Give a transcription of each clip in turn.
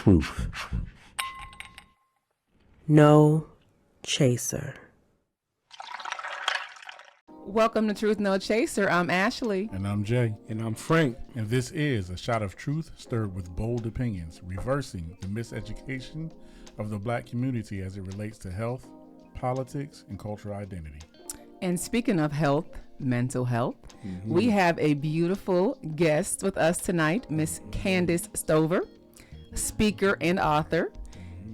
truth. No chaser. Welcome to Truth No Chaser. I'm Ashley. And I'm Jay. And I'm Frank. And this is a shot of truth stirred with bold opinions, reversing the miseducation of the black community as it relates to health, politics, and cultural identity. And speaking of health, mental health, we have a beautiful guest with us tonight, Miss Kandice Stover, speaker and author.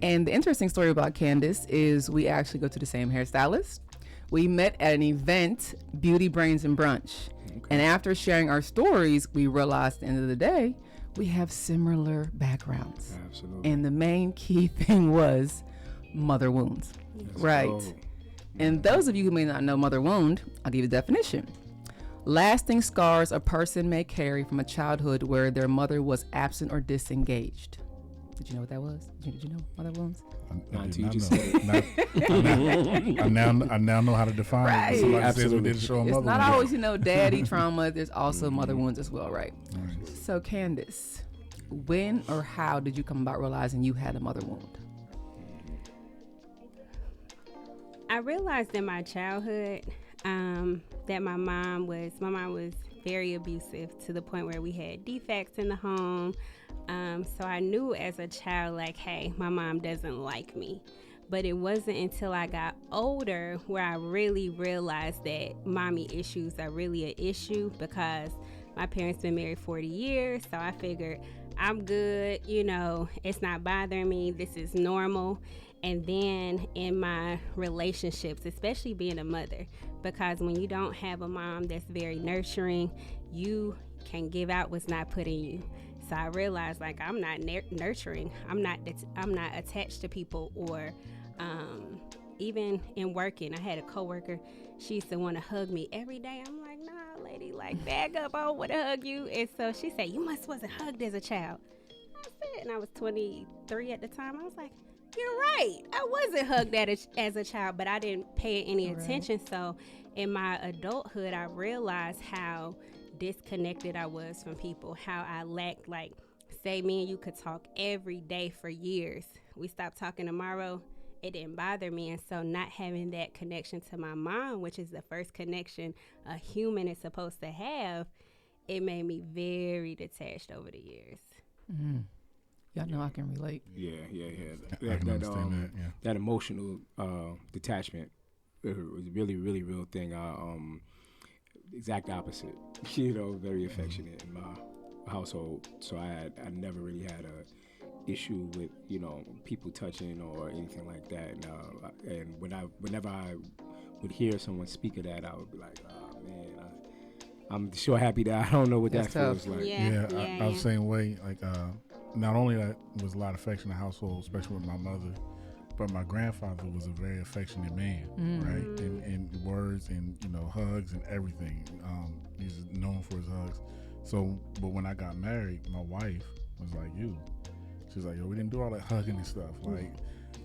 And the interesting story about Kandice is we actually go to the same hairstylist. We met at an event, Beauty, Brains, and Brunch. Okay. And after sharing our stories, we realized at the end of the day, we have similar backgrounds. Absolutely. And the main key thing was mother wounds. Right. And those of you who may not know mother wound, I'll give you the definition. Lasting scars a person may carry from a childhood where their mother was absent or disengaged. Did you know what that was? Did you know mother wounds? I now know how to define it. Somebody says we did show a mother It's not wound. always, daddy trauma. There's also mother wounds as well, right? So, Kandice, when or how did you come about realizing you had a mother wound? I realized in my childhood that my mom was very abusive to the point where we had defects in the home. So I knew as a child, like, hey, my mom doesn't like me. But it wasn't until I got older where I really realized that mommy issues are really an issue, because my parents been married 40 years. So I figured I'm good, it's not bothering me. This is normal. And then in my relationships, especially being a mother, because when you don't have a mom that's very nurturing, you can give out what's not put in you. So I realized, like, I'm not nurturing. I'm not attached to people, or even in working. I had a coworker. She used to want to hug me every day. I'm like, nah, lady, like, back up. I don't want to hug you. And so she said, you wasn't hugged as a child. I said, and I was 23 at the time. I was like, you're right. I wasn't hugged as a child, but I didn't pay any attention. So in my adulthood, I realized how disconnected I was from people, how I lacked, like, say me and you could talk every day for years. We stopped talking tomorrow. It didn't bother me. And so not having that connection to my mom, which is the first connection a human is supposed to have, it made me very detached over the years. Mm-hmm. Y'all know I can relate. Yeah. I can understand that. That emotional detachment was a really, really real thing. Exact opposite. Very affectionate in my household. So I never really had a issue with people touching or anything like that. And whenever I would hear someone speak of that, I would be like, oh man, I'm sure happy that I don't know what That's that tough. feels like. I was the same way. Like, not only that was a lot of affection in the household, especially with my mother, but my grandfather was a very affectionate man, right? In words and hugs and everything. He's known for his hugs. So, but when I got married, my wife was like, she was like, yo, we didn't do all that hugging and stuff. Like,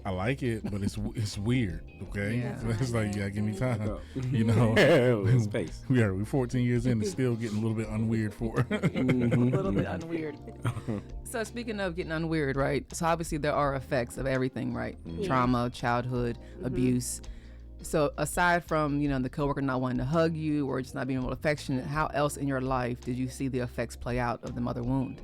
I like it, but it's weird, okay? Yeah. So it's like, give me time, Space. We're 14 years in and still getting a little bit unweird for her. A little bit unweird. So speaking of getting unweird, right? So obviously there are effects of everything, right? Trauma, childhood, abuse. So aside from, the coworker not wanting to hug you or just not being affectionate, how else in your life did you see the effects play out of the mother wound?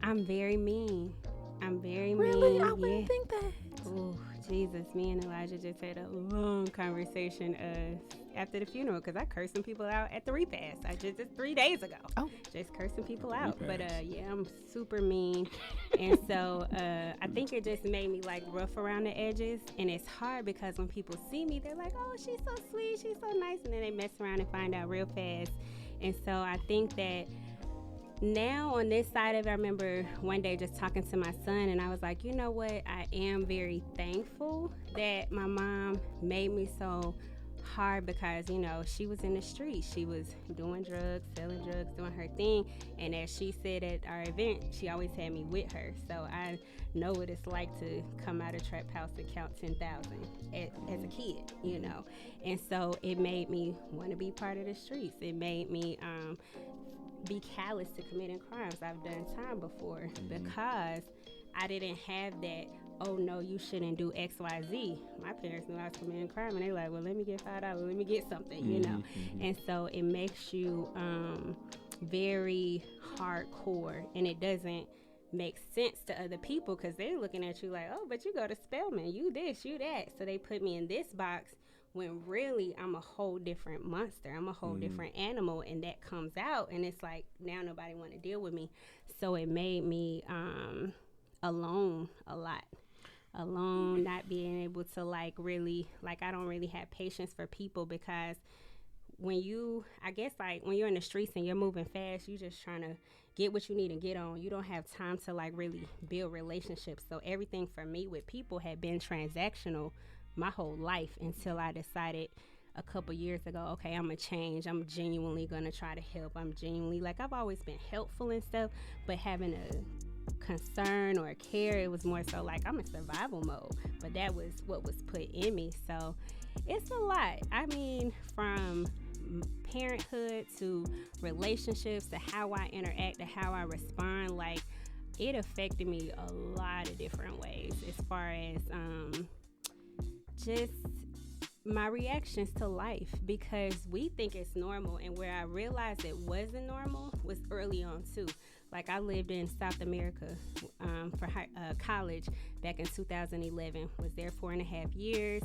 I'm very mean. Really? I wouldn't think that. Oh, Jesus. Me and Elijah just had a long conversation after the funeral, because I cursed some people out at the repast. I just 3 days ago. Oh. Just cursing people out. But I'm super mean. And so I think it just made me, like, rough around the edges. And it's hard because when people see me, they're like, oh, she's so sweet, she's so nice. And then they mess around and find out real fast. And so I think that now on this side of it, I remember one day just talking to my son, and I was like, you know what? I am very thankful that my mom made me so hard, because, she was in the street. She was doing drugs, selling drugs, doing her thing. And as she said at our event, she always had me with her. So I know what it's like to come out of trap house and count 10,000 as a kid, And so it made me want to be part of the streets. It made me be callous to committing crimes. I've done time before because I didn't have that, oh no, you shouldn't do XYZ. My parents knew I was committing crime, and they were like, well, let me get $5, let me get something, you know. And so it makes you very hardcore, and it doesn't make sense to other people because they're looking at you like, oh, but you go to Spelman, you this, you that. So they put me in this box when really I'm a whole different monster. I'm a whole different animal, and that comes out, and it's like now nobody want to deal with me. So it made me alone a lot. Alone, not being able to like really, like I don't really have patience for people because when you, I guess like when you're in the streets and you're moving fast, you just trying to get what you need and get on. You don't have time to like really build relationships. So everything for me with people had been transactional my whole life until I decided a couple years ago, okay, I'm gonna change. I'm genuinely gonna try to help. I'm genuinely, like I've always been helpful and stuff, but having a concern or care, it was more so like I'm in survival mode. But that was what was put in me. So it's a lot. I mean, from parenthood to relationships to how I interact to how I respond, like it affected me a lot of different ways as far as just my reactions to life, because we think it's normal, and where I realized it wasn't normal was early on too. Like I lived in South America for college back in 2011, was there 4.5 years.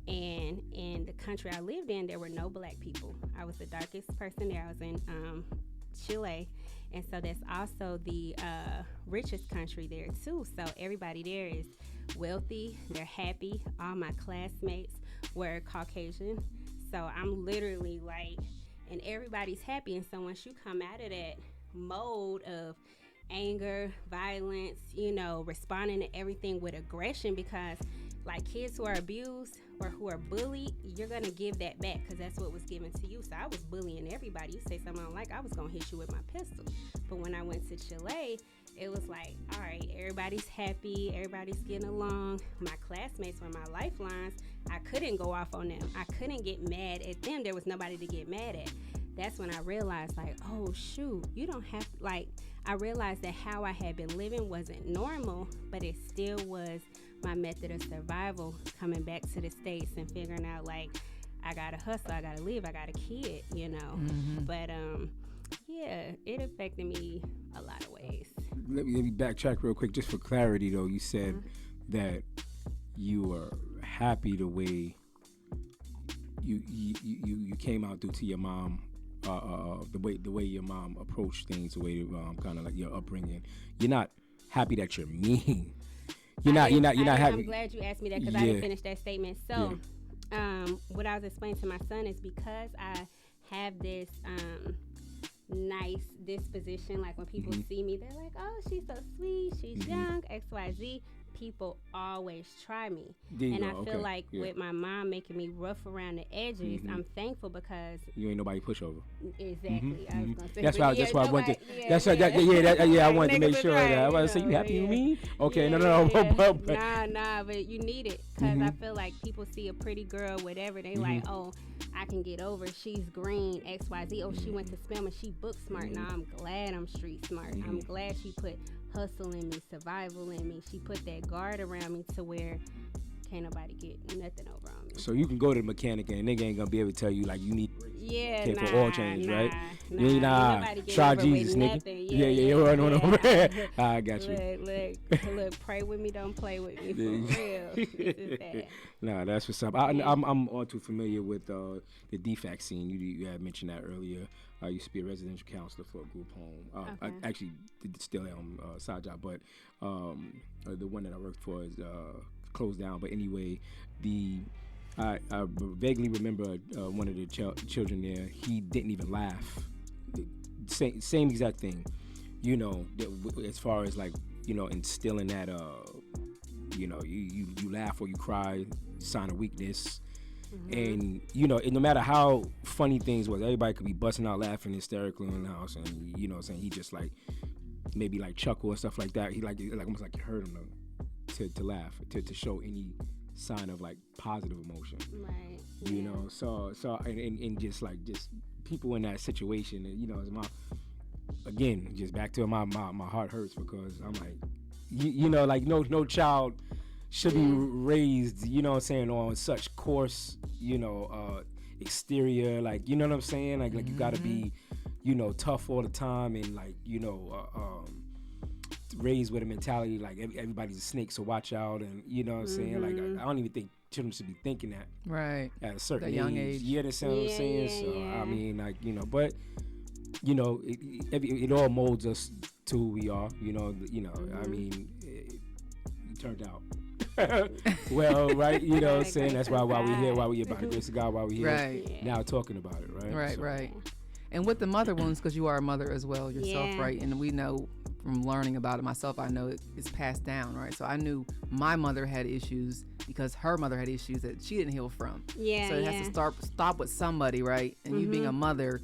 And in the country I lived in, there were no black people. I was the darkest person there. I was in Chile. And so that's also the richest country there too. So everybody there is wealthy. They're happy. All my classmates were Caucasian. So I'm literally like, and everybody's happy. And so once you come out of that mode of anger, violence, you know, responding to everything with aggression, because like kids who are abused or who are bullied, you're going to give that back because that's what was given to you. So I was bullying everybody. You say something I don't like, I was going to hit you with my pistol. But when I went to Chile, it was like, all right, everybody's happy. Everybody's getting along. My classmates were my lifelines. I couldn't go off on them. I couldn't get mad at them. There was nobody to get mad at. That's when I realized, like, oh, shoot, you don't have, like, I realized that how I had been living wasn't normal, but it still was my method of survival, coming back to the States and figuring out, like, I got to hustle, I got to live, I got a kid, you know. But, yeah, it affected me a lot of ways. Let me backtrack real quick, just for clarity, though. You said that you were happy the way you came out due to your mom. The way your mom approached things, the way kind of like your upbringing. You're not happy that you're mean. You're not happy. I'm glad you asked me that because I didn't finish that statement. So, what I was explaining to my son is because I have this nice disposition. Like when people see me, they're like, "Oh, she's so sweet. She's young. XYZ." People always try me, and I feel like with my mom making me rough around the edges, I'm thankful because you ain't nobody pushover. Exactly. I was gonna say that's why I wanted to. I wanted to make sure that I was say you happy with me. Okay, no. But you need it because I feel like people see a pretty girl, whatever, they like, oh, I can get over. She's green, XYZ. Oh, she went to Spelman. She book smart. Now I'm glad I'm street smart. I'm glad she put hustle in me, survival in me. She put that guard around me to where can't nobody get nothing over on me. So you can go to the mechanic and nigga ain't gonna be able to tell you like you need for oil change, right? Try Jesus, nigga. Yeah. I got you. Look, pray with me, don't play with me. For real. This is that. Nah, that's what's up. I'm all too familiar with the DFAC scene. You had mentioned that earlier. I used to be a residential counselor for a group home. I actually still am side job, but the one that I worked for is closed down. But anyway, I vaguely remember one of the children there. He didn't even laugh. Same exact thing. You know, as far as like, you know, instilling that, you know, you laugh or you cry, sign of weakness. And, you know, no matter how funny things was, everybody could be busting out laughing hysterically in the house. And, you know what I'm saying, he just like, maybe like chuckle and stuff like that. He like almost like you heard him to laugh, to show any sign of like positive emotion. Right. You know, so and just people in that situation, you know, again, just back to my heart hurts because I'm like, you know, like no child should be raised, you know what I'm saying, on such coarse, you know, exterior, like, you know what I'm saying, like you gotta be, you know, tough all the time, and like, you know, raised with a mentality like everybody's a snake, so watch out, and you know what I'm saying, like I don't even think children should be thinking that Right. at a certain young age. You understand what I'm saying? Yeah, So yeah. I mean, like, you know, but you know, it all molds us to who we are. You know, I mean, it turned out well, right? You know what I'm saying? That's why we're here, why we here, by the grace of God, why we here Right. now talking about it, right? Right, So, right. And with the mother wounds, because you are a mother as well yourself, Yeah. right? And we know from learning about it myself, I know it's passed down, right? So I knew my mother had issues because her mother had issues that she didn't heal from. Yeah, So it has to stop with somebody, right? And you being a mother,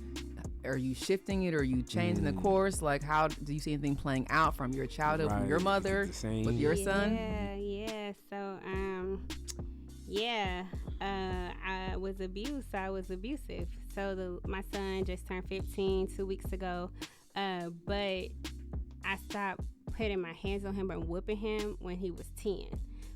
are you shifting it? Or are you changing the course? Like, how do you see anything playing out from your childhood, from your Right. mother, Is it the same? with your son? Yeah. So, I was abused. So I was abusive. So my son just turned 15 2 weeks ago. But I stopped putting my hands on him and whooping him when he was 10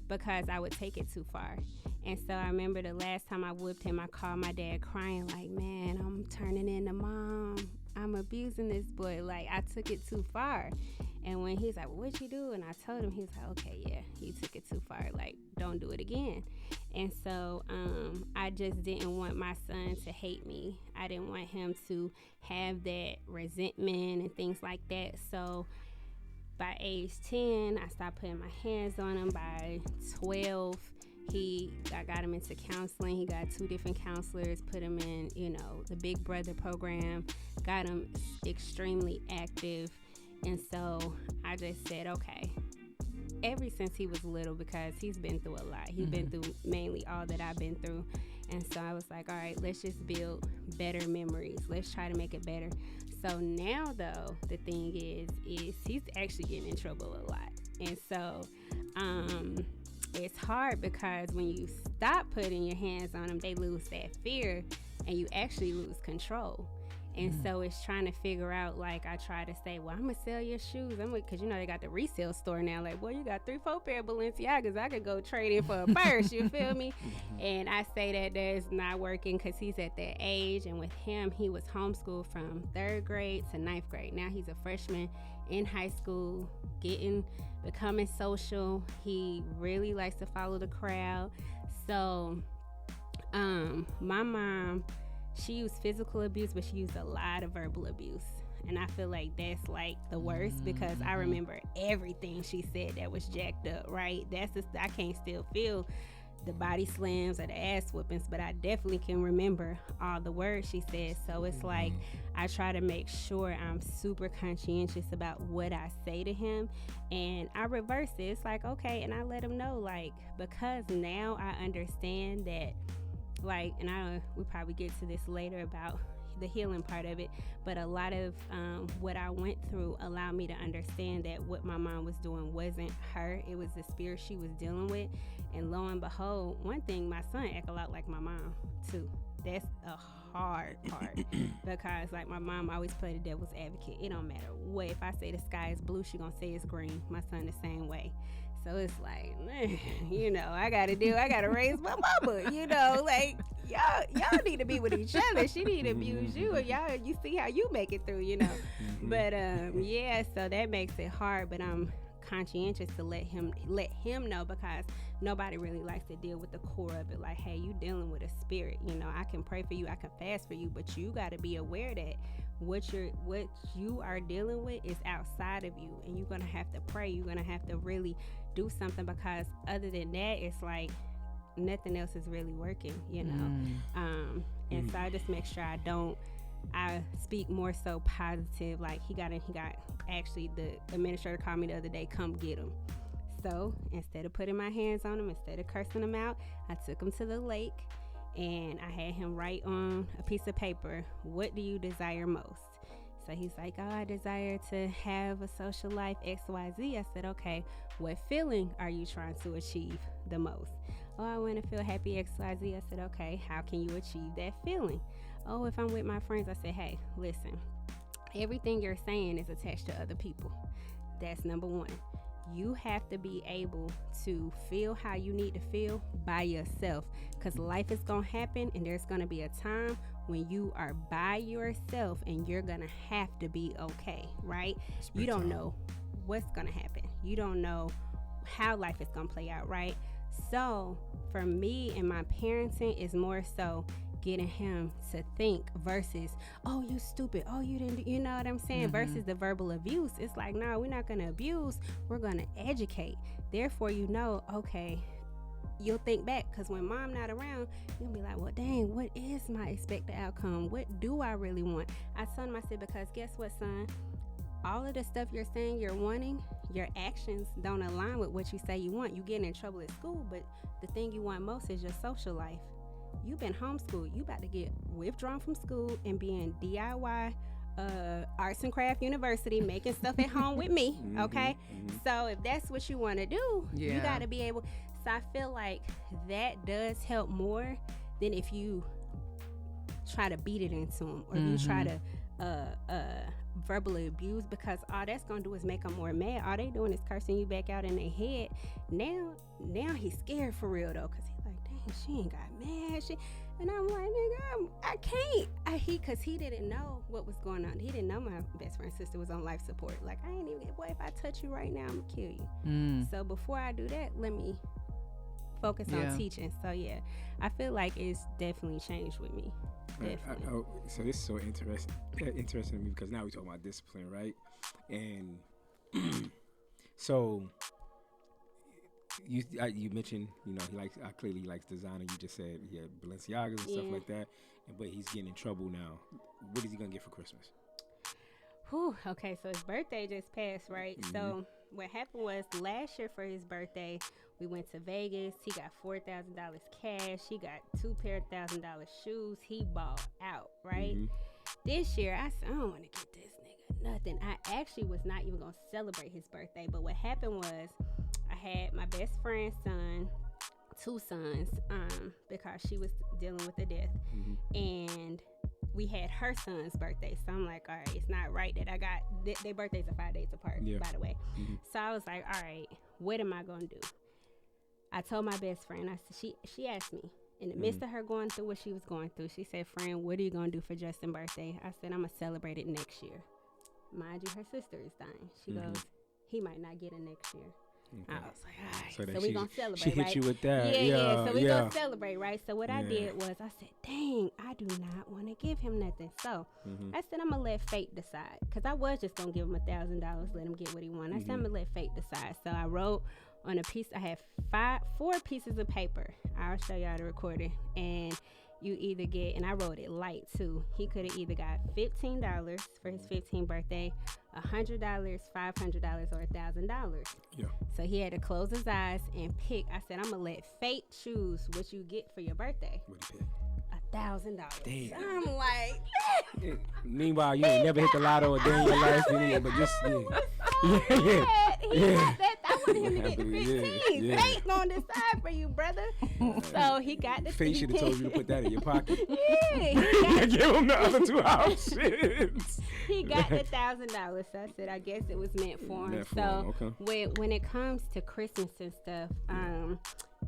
because I would take it too far. And so I remember the last time I whooped him, I called my dad crying like, man, I'm turning into mom. I'm abusing this boy. Like, I took it too far. And when he's like, well, what'd you do? And I told him, he was like, okay, yeah, you took it too far. Like, don't do it again. And so I just didn't want my son to hate me. I didn't want him to have that resentment and things like that. So by age 10, I stopped putting my hands on him. By 12, I got him into counseling. He got 2 different counselors, put him in, you know, the Big Brother program, got him extremely active. And so I just said, okay, ever since he was little, because he's been through a lot. He's been through mainly all that I've been through. And so I was like, all right, let's just build better memories. Let's try to make it better. So now, though, the thing is he's actually getting in trouble a lot. And so it's hard because when you stop putting your hands on them, they lose that fear and you actually lose control. And so it's trying to figure out, like, I try to say, well, I'm going to sell your shoes. Because, you know, they got the resale store now. Like, boy, you got 3-4 pair of Balenciagas. I could go trade in for a purse. You feel me? And I say that's not working because he's at that age. And with him, he was homeschooled from 3rd grade to 9th grade. Now he's a freshman in high school, becoming social. He really likes to follow the crowd. So my mom, she used physical abuse, but she used a lot of verbal abuse. And I feel like that's like the worst because I remember everything she said that was jacked up, right? I can't still feel the body slams or the ass whoopings, but I definitely can remember all the words she said. So it's like I try to make sure I'm super conscientious about what I say to him, and I reverse it. It's like, okay, and I let him know, like, because now I understand that, like, and we'll probably get to this later about the healing part of it, but a lot of what I went through allowed me to understand that what my mom was doing wasn't her, it was the spirit she was dealing with. And lo and behold, one thing, my son act a lot like my mom too. That's a hard part because, like, my mom always played the devil's advocate. It don't matter what, if I say the sky is blue, she gonna say it's green. My son the same way. So it's like, you know, I gotta raise my mama, you know, like, y'all need to be with each other. She need to abuse you, and you see how you make it through, you know. But yeah, so that makes it hard, but I'm conscientious to let him know, because nobody really likes to deal with the core of it. Like, hey, you dealing with a spirit, you know, I can pray for you, I can fast for you, but you got to be aware that what you are dealing with is outside of you, and you're gonna have to pray. You're gonna have to really do something, because other than that, it's like nothing else is really working, you know. And so I just make sure I speak more so positive. Like, he got actually, the administrator called me the other day, come get him. So instead of putting my hands on him, instead of cursing him out, I took him to the lake and I had him write on a piece of paper, what do you desire most? So he's like, oh, I desire to have a social life, XYZ. I said, okay, what feeling are you trying to achieve the most? Oh, I want to feel happy, XYZ. I said, okay, how can you achieve that feeling? Oh, if I'm with my friends. I said, hey, listen, everything you're saying is attached to other people. That's number one. you have to be able to feel how you need to feel by yourself, because life is going to happen, and there's going to be a time when you are by yourself and you're going to have to be okay, right? You don't know what's going to happen. You don't know how life is going to play out, right? So for me and my parenting is more so getting him to think versus, oh, you stupid, oh, you didn't, you know what I'm saying? Versus the verbal abuse. It's like, no, we're not going to abuse, we're going to educate. Therefore, you know, okay, you'll think back, because when mom not around, you'll be like, well, dang, what is my expected outcome? What do I really want? I told him, I said, because guess what, son? All of the stuff you're saying you're wanting, your actions don't align with what you say you want. You getting in trouble at school, but the thing you want most is your social life. You've been homeschooled. You about to get withdrawn from school and be in DIY arts and craft university making stuff at home with me, okay? So if that's what you want to do, you got to be able. So I feel like that does help more than if you try to beat it into them, or if you try to verbally abuse, because all that's gonna do is make them more mad. All they doing is cursing you back out in their head. Now he's scared for real though, because he's like, dang, she ain't got mad. And I'm like, nigga, I can't. Because he didn't know what was going on. He didn't know my best friend's sister was on life support. Like, I ain't even, boy, if I touch you right now, I'm gonna kill you. So before I do that, let me focus on teaching. So yeah, I feel like it's definitely changed with me. So this is so interesting to me, because now we're talking about discipline, right? And so you mentioned, you know, clearly likes designer. You just said he had Balenciagas and stuff like that, but he's getting in trouble now. What is he gonna get for Christmas? Okay, so his birthday just passed, right? So what happened was, last year for his birthday, we went to Vegas. He got $4,000 cash. He got 2 pair of $1,000 shoes. He balled out, right? This year, I said, I don't want to get this nigga nothing. I actually was not even going to celebrate his birthday. But what happened was, I had my best friend's son, 2 sons, because she was dealing with a death. And we had her son's birthday. So I'm like, all right, it's not right that I got, their birthdays are 5 days apart, by the way. So I was like, all right, what am I going to do? I told my best friend, I said, she asked me, in the midst of her going through what she was going through, she said, friend, what are you going to do for Justin's birthday? I said, I'm going to celebrate it next year. Mind you, her sister is dying. She goes, he might not get it next year. I was like, all right, so we're going to celebrate, she hit right? you with that. Yeah, so we're going to celebrate, right? So what I did was, I said, dang, I do not want to give him nothing. So I said, I'm going to let fate decide. Because I was just going to give him $1,000, let him get what he wanted. I said, I'm going to let fate decide. So I wrote on a piece, I had 4 pieces of paper. I'll show y'all the recording. And you either get, and I wrote it light too, he could have either got $15 for his 15th birthday, $100, $500, or $1,000. Yeah. So he had to close his eyes and pick. I said, I'm gonna let fate choose what you get for your birthday. What did he pick? $1,000. Damn. I'm like, meanwhile, you ain't never hit the lotto a day in your life, but just he got that. I wanted him to get the 15. Fate gonna decide for you, brother. So he got the. Fate should have told you to put that in your pocket. Yeah, give him the other 2 options. He got the $1,000. So I said, I guess it was meant for him. So when it comes to Christmas and stuff,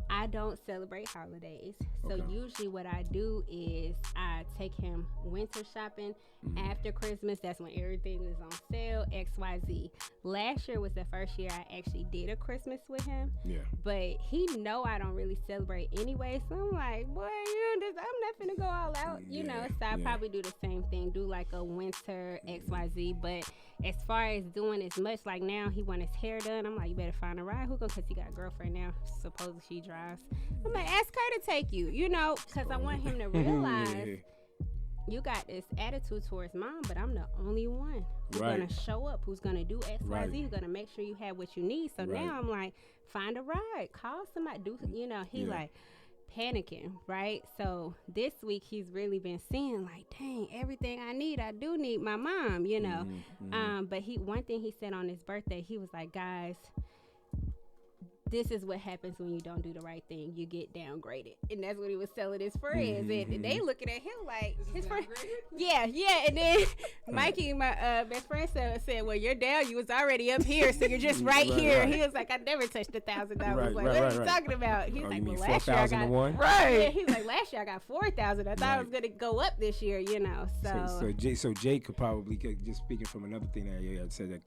I don't celebrate holidays. So usually what I do is I take him winter shopping after Christmas. That's when everything is on sale, XYZ. Last year was the first year I actually did a Christmas with him. Yeah. But he know I don't really celebrate anyway. So I'm like, boy, I'm not finna go all out, you know. So I probably do the same thing, do like a winter XYZ. But as far as doing as much, like now he want his hair done. I'm like, you better find a ride hook because he got a girlfriend now. Supposedly she drives. I'm like, ask her to take you, you know, because I want him to realize you got this attitude towards mom, but I'm the only one who's going to show up, who's going to do X, Y, Z, who's going to make sure you have what you need. So now I'm like, find a ride, call somebody, do, you know, he like panicking, right? So this week he's really been seeing like, dang, everything I need, I do need my mom, you know. But one thing he said on his birthday, he was like, guys, this is what happens when you don't do the right thing. You get downgraded. And that's what he was telling his friends. And they looking at him like, his friend. Yeah. And then Mikey, my best friend, said, well, you're down. You was already up here, so you're just right here. Right. He was like, I never touched $1,000. Right, Like, right, what right, are you right. talking about? He's Oh, like, you mean well, last year I 4,000 to got. one? Right. Yeah, he's like, last year I got 4,000. I thought I was going to go up this year, So So Jake could probably, just speaking from another thing that you had said that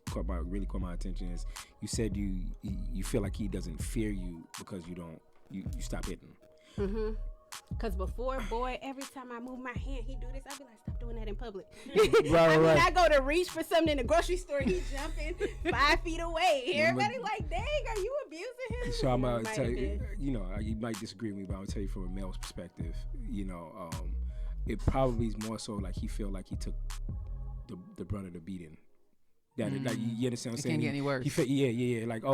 really caught my attention is you said you feel like he doesn't fear you because you stop hitting. Because before, boy, every time I move my hand, he do this. I be like, stop doing that in public. Right. I go to reach for something in the grocery store, he's jumping 5 feet away. Everybody like, dang, are you abusing him? So I'm gonna tell you, you might disagree with me, but I'm gonna tell you from a male's perspective, it probably is more so like he feel like he took the brunt of the beating. That like you understand what I'm saying? Can't get any worse. Like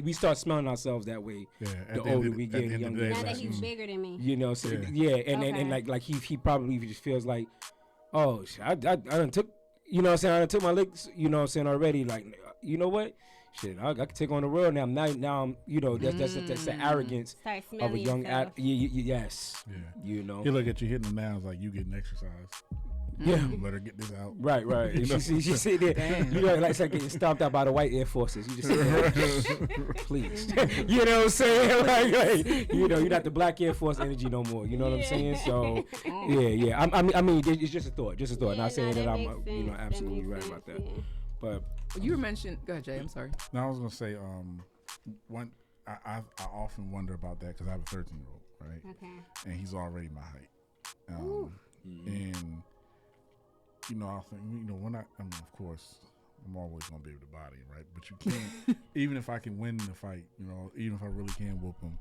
we start smelling ourselves that way. Yeah, the older we get, the younger. Now that he's bigger than me. And like he probably just feels like, oh, I done took, I done took my licks, already. Like, you know what? Shit, I can take on the world now. Now I'm, that's the arrogance Start of a smelling young. yourself. Yes. Yeah. He look at you hitting them now, it's like you getting exercise. Yeah. Let her get this out. Right. She sit there. Like it's like getting stomped out by the white Air Forces. You just sit there, please. You know what I'm saying? Like, you're not the black Air Force energy no more. You know what I'm saying? So, yeah. I mean, it's just a thought. Not saying that I'm, absolutely right about that. But you were mentioning. Go ahead, Jay. I'm sorry. No, I was gonna say, I often wonder about that because I have a 13-year-old, right? Okay. And he's already my height. And I think, of course, I'm always going to be able to body him, right? But you can't, even if I can win the fight, even if I really can whoop him,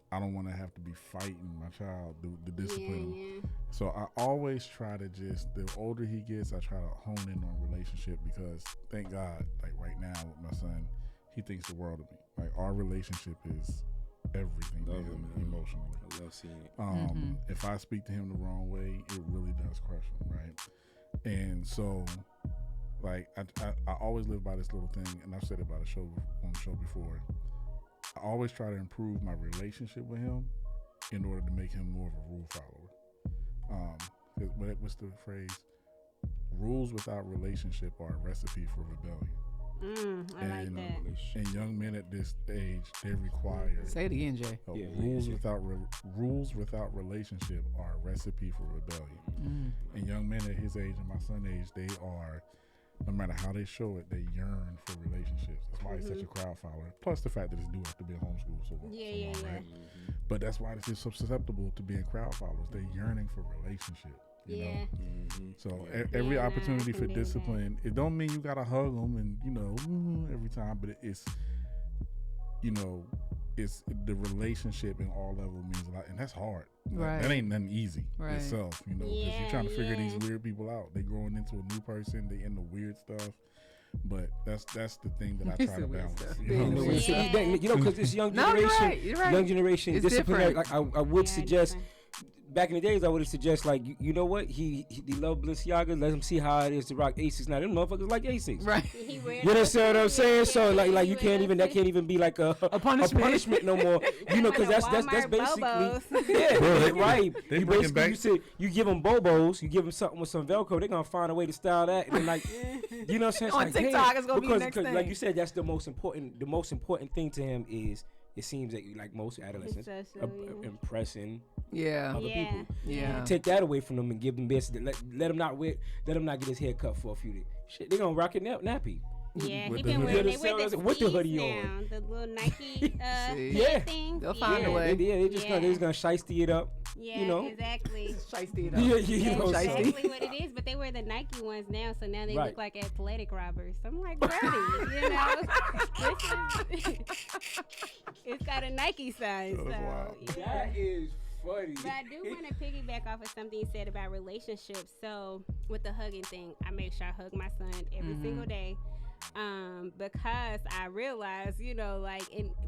I don't want to have to be fighting my child, the discipline him. So I always try to the older he gets, I try to hone in on relationship because thank God, like right now with my son, he thinks the world of me. Like our relationship is everything to him emotionally. I love seeing it. If I speak to him the wrong way, it really does crush him, right? And so, like, I always live by this little thing, and I've said it on the show before. I always try to improve my relationship with him in order to make him more of a rule follower. What's the phrase? Rules without relationship are a recipe for rebellion. I like that. And young men at this age, they require. Say it again, Jay. Rules without relationship are a recipe for rebellion. And young men at his age and my son's age, they are, no matter how they show it, they yearn for relationships. That's why he's such a crowd follower. Plus the fact that this dude has to be in homeschool so long, right? But that's why this is so susceptible to being crowd followers. They're yearning for relationship. You know? So every opportunity for discipline, it don't mean you gotta hug them and every time, but it's it's the relationship in all levels means a lot, and that's hard. Right. That ain't nothing easy itself, because you're trying to figure these weird people out. They growing into a new person, they into weird stuff. But that's the thing that I try to balance. Because this young generation, you're right. young generation It's discipline. different. Like I would suggest. Back in the days, I would suggest like you know what he loved Balenciaga. Let him see how it is to rock Asics. Now them motherfuckers like Asics, Right? You understand what I'm saying? So like you can't even that can't even be like a punishment no more. Because that's basically right. They You basically you said you give them Bobos, you give them something with some Velcro, they're gonna find a way to style that, and then like you know what I'm saying? On Like, TikTok, it's gonna be the next because thing. like you said, that's the most important thing to him is. It seems that like most adolescents impressing other people. Yeah. Take that away from them and give them this. Let him not get his hair cut for a few days. Shit, they gonna rock it nappy. Yeah, With he the been hoodie. wearing they wear With the hoodie now, on. the little Nike Yeah. thing. They'll find a way. They just gonna shiesty it up. Yeah, exactly. Shiesty it up. That's exactly what it is. But they wear the Nike ones now, so now they look like athletic robbers. I'm like, Brody, it's got a Nike sign. So That is funny. But I do want to piggyback off of something you said about relationships. So with the hugging thing, I make sure I hug my son every single day. Because I realize,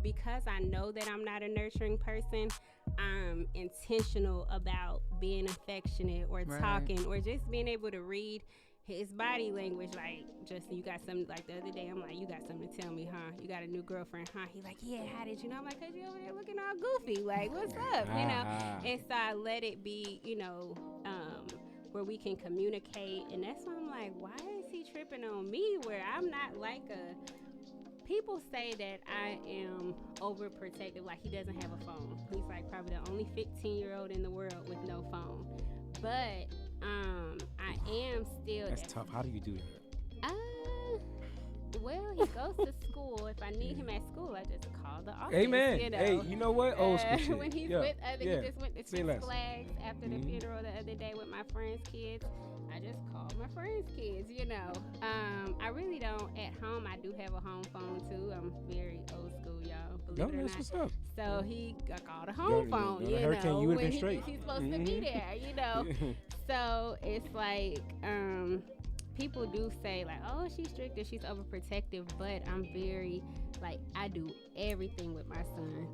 because I know that I'm not a nurturing person, I'm intentional about being affectionate or talking or just being able to read his body language, like, just, you got something, like the other day, I'm like, you got something to tell me, huh? You got a new girlfriend, huh? He's like, yeah, how did you know? I'm like, cause you over there looking all goofy, like, what's up, you know? And so I let it be, you know, where we can communicate, and that's why I'm like, why is he tripping on me where I'm not like a, people say that I am overprotective, like he doesn't have a phone. He's like probably the only 15-year-old in the world with no phone. But I am still. That's tough. How do you do that? Well, he goes to school. If I need him at school, I just call the office. Amen. You know? Hey, you know what? Old school shit. When he's with other, he just went to Six Flags after the funeral the other day with my friend's kids. I just call my friend's kids, you know. I really don't. At home, I do have a home phone too. I'm very old school, y'all. Believe it or not. What's up. So I called a home phone, you know, you when he's supposed to be there, you know. So it's like, people do say like, oh, she's strict or she's overprotective, but I'm very, like, I do everything with my son.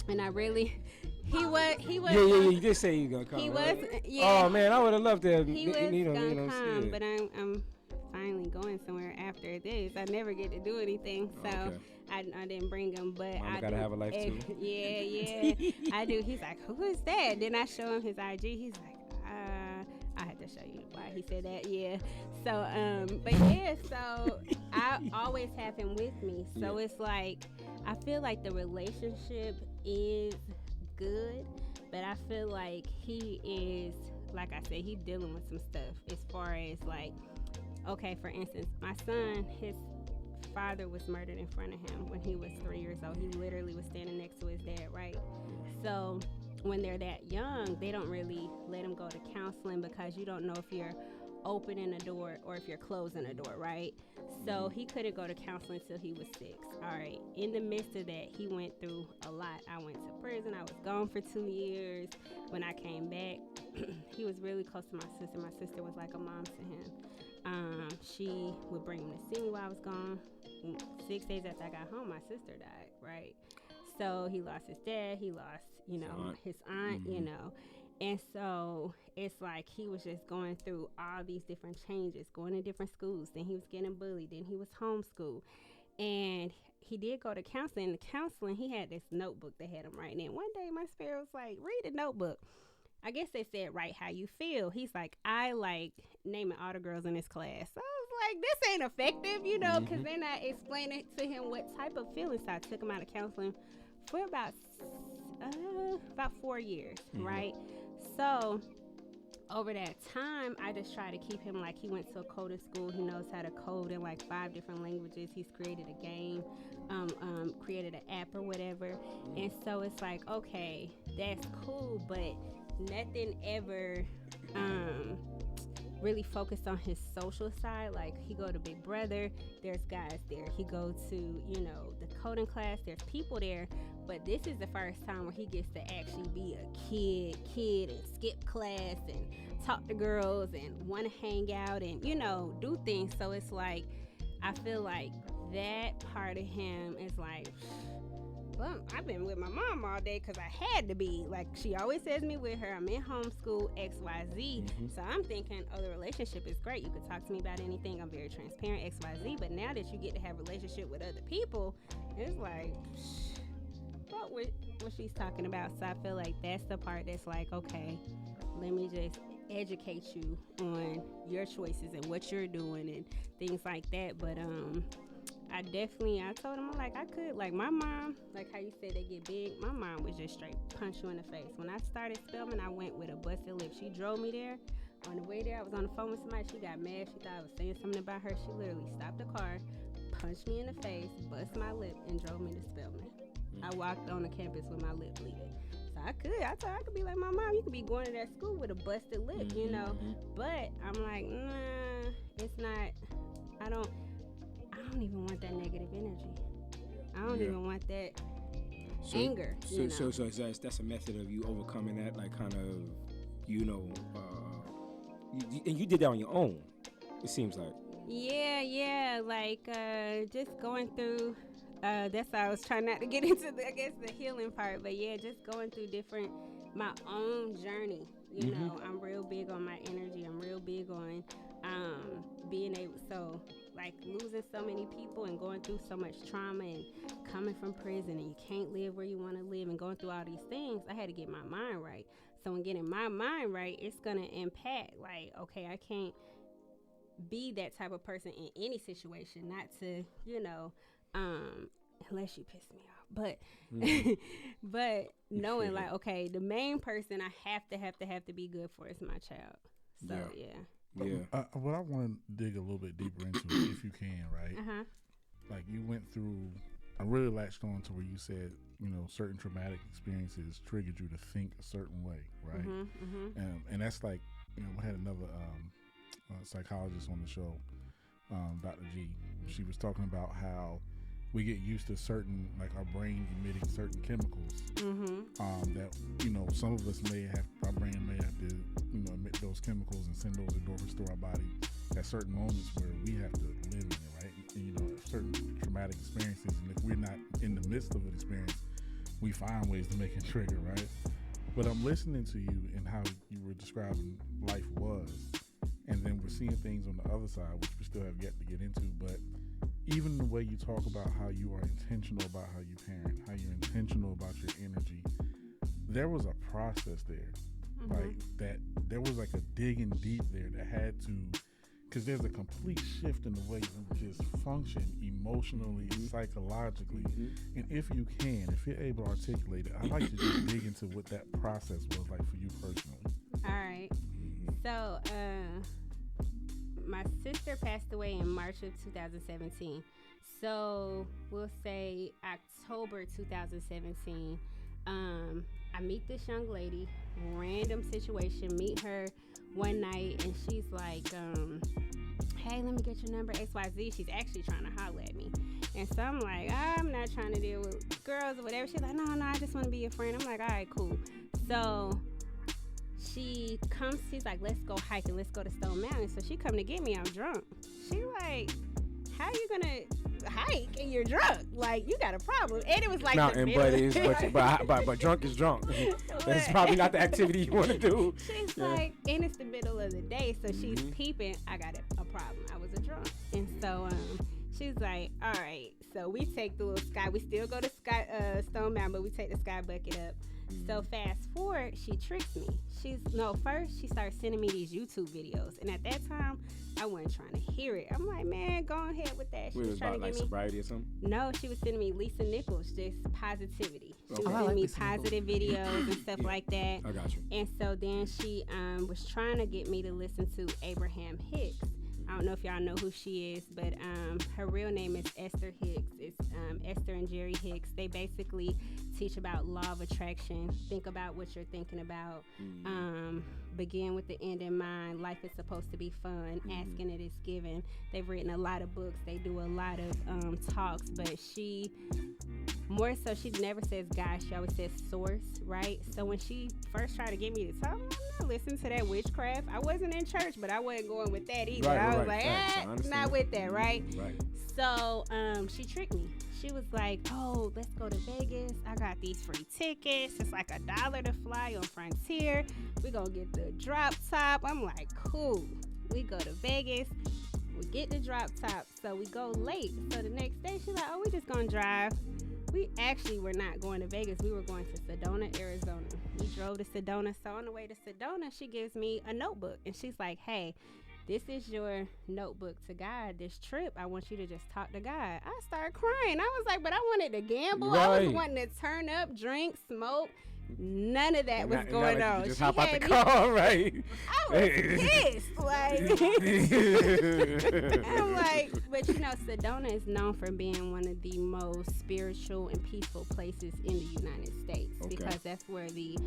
And I really, he was. Yeah, you did say you gonna come. He right? was, yeah. Oh man, I would have loved to. He was gonna come, but I'm finally going somewhere after this. I never get to do anything, so I didn't bring him. But Mama I gotta do, have a life too. Yeah, I do. He's like, who is that? Then I show him his IG. He's like, I had to show you why he said that. Yeah. So, but yeah, so I always have him with me. So it's like, I feel like the relationship is good, but I feel like he is, like I said, he's dealing with some stuff as far as like, okay, for instance, my son, his father was murdered in front of him when he was 3 years old. He literally was standing next to his dad, right? So when they're that young, they don't really let them go to counseling because you don't know if you're opening a door or if you're closing a door, right? So he couldn't go to counseling until he was 6. All right. In the midst of that, he went through a lot. I went to prison. I was gone for 2 years. When I came back, he was really close to my sister. My sister was like a mom to him. She would bring him to see me while I was gone. 6 days after I got home, my sister died, right? So he lost his dad. He lost, you know, his aunt, you know. And so it's like he was just going through all these different changes, going to different schools. Then he was getting bullied. Then he was homeschooled. And he did go to counseling. In the counseling, he had this notebook that had him writing in. One day, my spirit was like, read the notebook. I guess they said, write how you feel. He's like, I like naming all the girls in his class. So I was like, this ain't effective, you know, because then I explained it to him what type of feelings. So I took him out of counseling for about 4 years, right? So over that time, I just try to keep him, like, he went to a coding school. He knows how to code in like 5 different languages. He's created a game, created an app or whatever. And so it's like, okay, that's cool, but nothing ever really focused on his social side. Like, he go to Big Brother, there's guys there. He go to, you know, the coding class, there's people there. But this is the first time where he gets to actually be a kid and skip class and talk to girls and want to hang out and, you know, do things. So it's like, I feel like that part of him is like, well, I've been with my mom all day because I had to be. Like, she always says me with her. I'm in homeschool, XYZ. So I'm thinking, oh, the relationship is great. You could talk to me about anything. I'm very transparent, XYZ. But now that you get to have a relationship with other people, it's like, what she's talking about. So I feel like that's the part that's like, okay, let me just educate you on your choices and what you're doing and things like that. But I told him, I'm like, I could, like, my mom, like how you said they get big, my mom would just straight punch you in the face. When I started Spelman, I went with a busted lip. She drove me there. On the way there, I was on the phone with somebody. She got mad. She thought I was saying something about her. She literally stopped the car, punched me in the face, bust my lip, and drove me to Spelman. I walked on the campus with my lip bleeding. So I told her I could be like my mom. You could be going to that school with a busted lip, you know. But I'm like, nah, it's not. I don't even want that negative energy. I don't even want that anger. So that's a method of you overcoming that, like, kind of, you know, and you did that on your own, it seems like. Yeah, like just going through. That's why I was trying not to get into the healing part, but yeah, just going through my own journey, You know, I'm real big on my energy. I'm real big on being able, so like losing so many people and going through so much trauma and coming from prison and you can't live where you want to live and going through all these things, I had to get my mind right. So in getting my mind right, it's going to impact, like, okay, I can't be that type of person in any situation, not to, you know, unless you piss me off, but but knowing like, okay, the main person I have to be good for is my child. So yeah. What I want to dig a little bit deeper into, if you can, right? Like you went through, I really latched on to where you said, you know, certain traumatic experiences triggered you to think a certain way, right? And that's like, you know, we had another psychologist on the show, Dr. G. She was talking about how we get used to certain, like our brain emitting certain chemicals that, you know, some of us our brain may have to, you know, emit those chemicals and send those endorphins through our body at certain moments where we have to live in it, right? And, you know, certain traumatic experiences, and if we're not in the midst of an experience, we find ways to make it trigger, right? But I'm listening to you and how you were describing life was, and then we're seeing things on the other side, which we still have yet to get into, but even the way you talk about how you are intentional about how you parent, how you're intentional about your energy, there was a process there. Like that, there was like a digging deep there that had to, because there's a complete shift in the way you just function emotionally and psychologically. And if you're able to articulate it, I'd like to just dig into what that process was like for you personally. All right. So, my sister passed away in March of 2017. So we'll say October 2017. I meet this young lady, random situation, meet her one night, and she's like, hey, let me get your number, XYZ. She's actually trying to holler at me. And so I'm like, I'm not trying to deal with girls or whatever. She's like, no, I just want to be your friend. I'm like, all right, cool. So she comes, she's like, let's go hiking, let's go to Stone Mountain. So she come to get me, I'm drunk. She like, how you gonna hike and you're drunk? Like, you got a problem. And it was like mountain buddies, but drunk is drunk. That's probably not the activity you want to do. She's like, and it's the middle of the day, so she's peeping, I got a problem. I was a drunk. And so she's like, all right. So we take the little sky, we still go to Stone Mountain, but we take the sky bucket up. So fast forward, she tricks me. First she started sending me these YouTube videos, and at that time, I wasn't trying to hear it. I'm like, man, go ahead with that. She was trying about to like sobriety or something? No, she was sending me Lisa Nichols, just positivity. She was sending me positive videos and stuff like that. I got you. And so then she was trying to get me to listen to Abraham Hicks. I don't know if y'all know who she is, but her real name is Esther Hicks. It's Esther and Jerry Hicks. They basically teach about law of attraction. Think about what you're thinking about. Begin with the end in mind. Life is supposed to be fun. Asking it is given. They've written a lot of books. They do a lot of talks, but she never says God. She always says source, right? So when she first tried to get me to talk, I'm not listening to that witchcraft. I wasn't in church, but I wasn't going with that either. I was like, not with that, right? So she tricked me. She was like, oh, let's go to Vegas. I got these free tickets. It's like $1 to fly on Frontier. We gonna get the drop top. I'm like, cool. We go to Vegas. We get the drop top. So we go late. So the next day she's like, oh, we just gonna drive. We actually were not going to Vegas. We were going to Sedona, Arizona. We drove to Sedona. So on the way to Sedona, she gives me a notebook. And she's like, hey, this is your notebook to God. This trip, I want you to just talk to God. I started crying. I was like, but I wanted to gamble. Right. I was wanting to turn up, drink, smoke. None of that was going on. Just hop out the car, right? I was pissed. Like, I'm like, but you know, Sedona is known for being one of the most spiritual and peaceful places in the United States because that's where the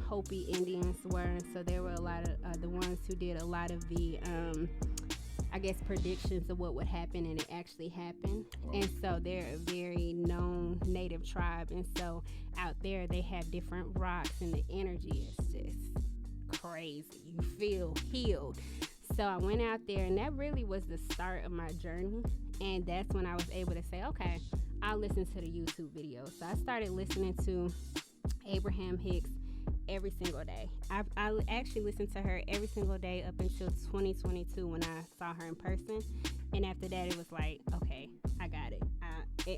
Hopi Indians were. And so there were a lot of the ones who did a lot of the I guess predictions of what would happen, and it actually happened. And so they're a very known native tribe, and so out there they have different rocks, and the energy is just crazy. You feel healed. So I went out there, and that really was the start of my journey, and that's when I was able to say, okay, I'll listen to the YouTube videos. So I started listening to Abraham Hicks every single day. I actually listened to her every single day up until 2022 when I saw her in person. And after that, it was like, okay, I got it.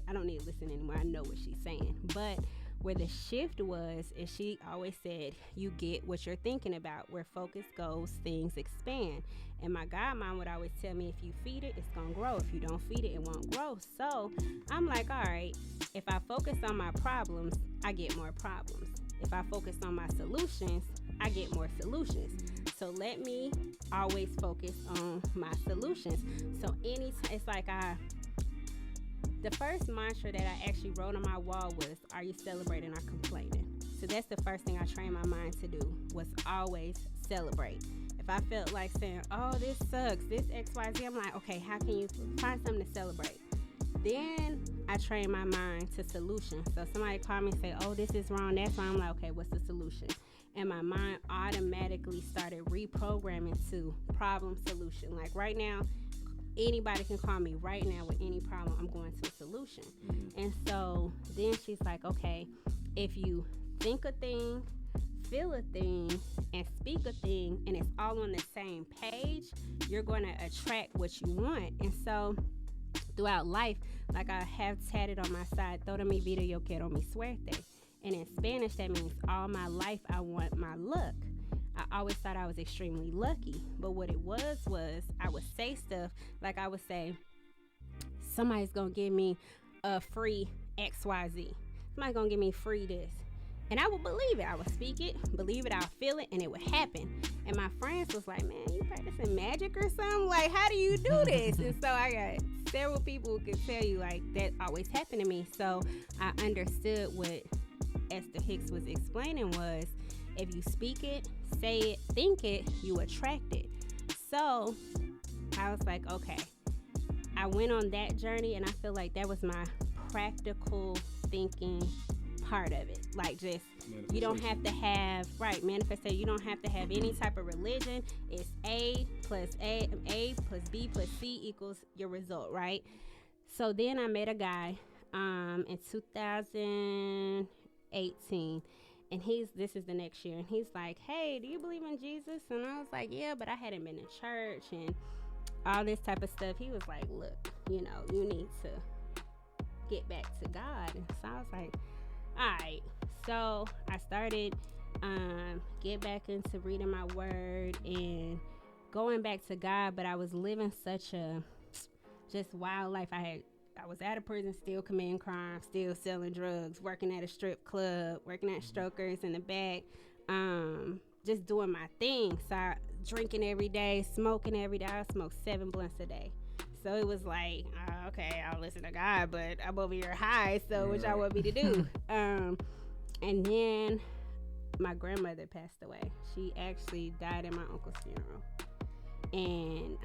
I don't need to listen anymore. I know what she's saying. But where the shift was, is she always said, you get what you're thinking about. Where focus goes, things expand. And my godmom would always tell me, if you feed it, it's going to grow. If you don't feed it, it won't grow. So I'm like, all right, if I focus on my problems, I get more problems. If I focus on my solutions, I get more solutions. So let me always focus on my solutions. So anytime, it's like the first mantra that I actually wrote on my wall was, are you celebrating or complaining? So that's the first thing I trained my mind to do, was always celebrate. If I felt like saying, oh, this sucks, this XYZ, I'm like, okay, how can you find something to celebrate? Then I train my mind to solutions. So somebody call me and say, oh, this is wrong, that's wrong. I'm like, okay, what's the solution? And my mind automatically started reprogramming to problem solution. Like right now, anybody can call me right now with any problem. I'm going to a solution. And so then she's like, okay, if you think a thing, feel a thing, and speak a thing, and it's all on the same page, you're going to attract what you want. And so throughout life, like I have tatted on my side, toda mi vida yo quiero mi suerte. And in Spanish, that means all my life I want my luck. I always thought I was extremely lucky. But what it was I would say stuff like I would say, somebody's going to give me a free XYZ. Somebody's going to give me free this. And I would believe it. I would speak it, believe it, I'll feel it, and it would happen. And my friends was like, man, you practicing magic or something? Like, how do you do this? And so I got several people who could tell you, like, that always happened to me. So I understood what Esther Hicks was explaining was, if you speak it, say it, think it, you attract it. So I was like, okay. I went on that journey, and I feel like that was my practical thinking part of it. Like, just, you don't have to have, right, manifestation. You don't have to have any type of religion. It's A plus B plus C equals your result, right? So then I met a guy in 2018, and this is the next year, and he's like, hey, do you believe in Jesus? And I was like, yeah, but I hadn't been in church and all this type of stuff. He was like, look, you need to get back to God. And so I was like, all right. So I started get back into reading my word and going back to God, but I was living such a just wild life. I was out of prison, still committing crimes, still selling drugs, working at a strip club, working at Strokers in the back, just doing my thing. So drinking every day, smoking every day. I smoked 7 blunts a day. So it was like, okay, I'll listen to God, but I'm over here high, so what y'all want me to do? And then my grandmother passed away. She actually died at my uncle's funeral. And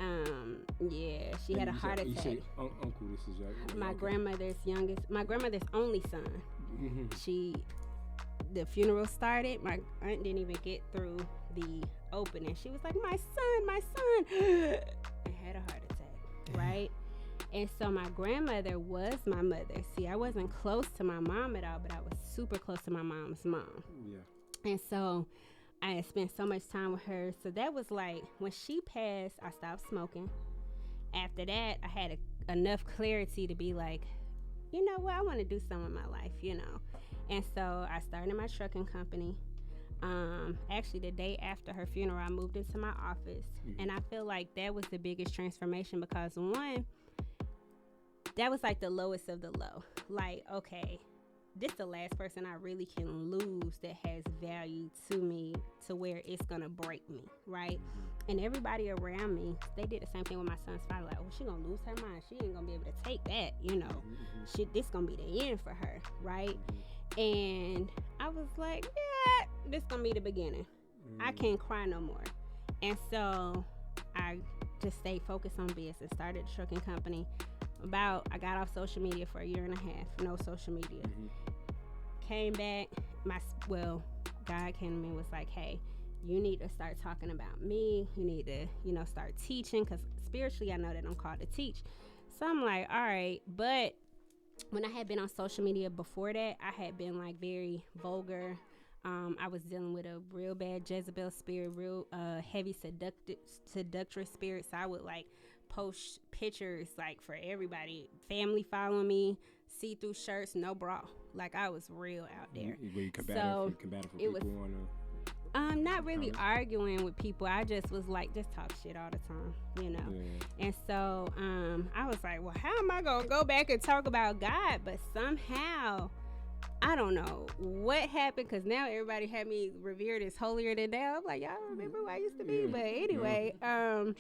she had a heart attack. You say uncle, this is your my grandmother's only son. The funeral started. My aunt didn't even get through the opening. She was like, my son, and had a heart attack. Right? And so my grandmother was my mother. See, I wasn't close to my mom at all, but I was super close to my mom's mom. Yeah. And so I had spent so much time with her. So that was like, when she passed, I stopped smoking. After that, I had enough clarity to be like, you know what, I want to do something in my life, And so I started my trucking company. Actually, the day after her funeral, I moved into my office. And I feel like that was the biggest transformation because, one, that was like the lowest of the low. Like, okay, this is the last person I really can lose that has value to me to where it's going to break me, right? And everybody around me, they did the same thing with my son's father. Like, oh, she going to lose her mind. She ain't going to be able to take that, This going to be the end for her, right? And I was like, yeah, this going to be the beginning. I can't cry no more. And so I just stayed focused on business, started a trucking company. I got off social media for 1.5 years, no social media. Came back, God came to me and was like, hey, you need to start talking about me. You need to, start teaching, because spiritually I know that I'm called to teach. So I'm like, all right. But when I had been on social media before that, I had been like very vulgar, I was dealing with a real bad Jezebel spirit, real heavy seductress spirit. So I would like post pictures like for everybody, family following me, see-through shirts, no bra. Like I was real out there. Were you combative for it was, people not really arguing with people. I just was like, just talk shit all the time, you know. Yeah. And so I was like, well, how am I gonna go back and talk about God? But somehow, I don't know what happened, because now everybody had me revered as holier than thou. I'm like, y'all remember who I used to be? But anyway,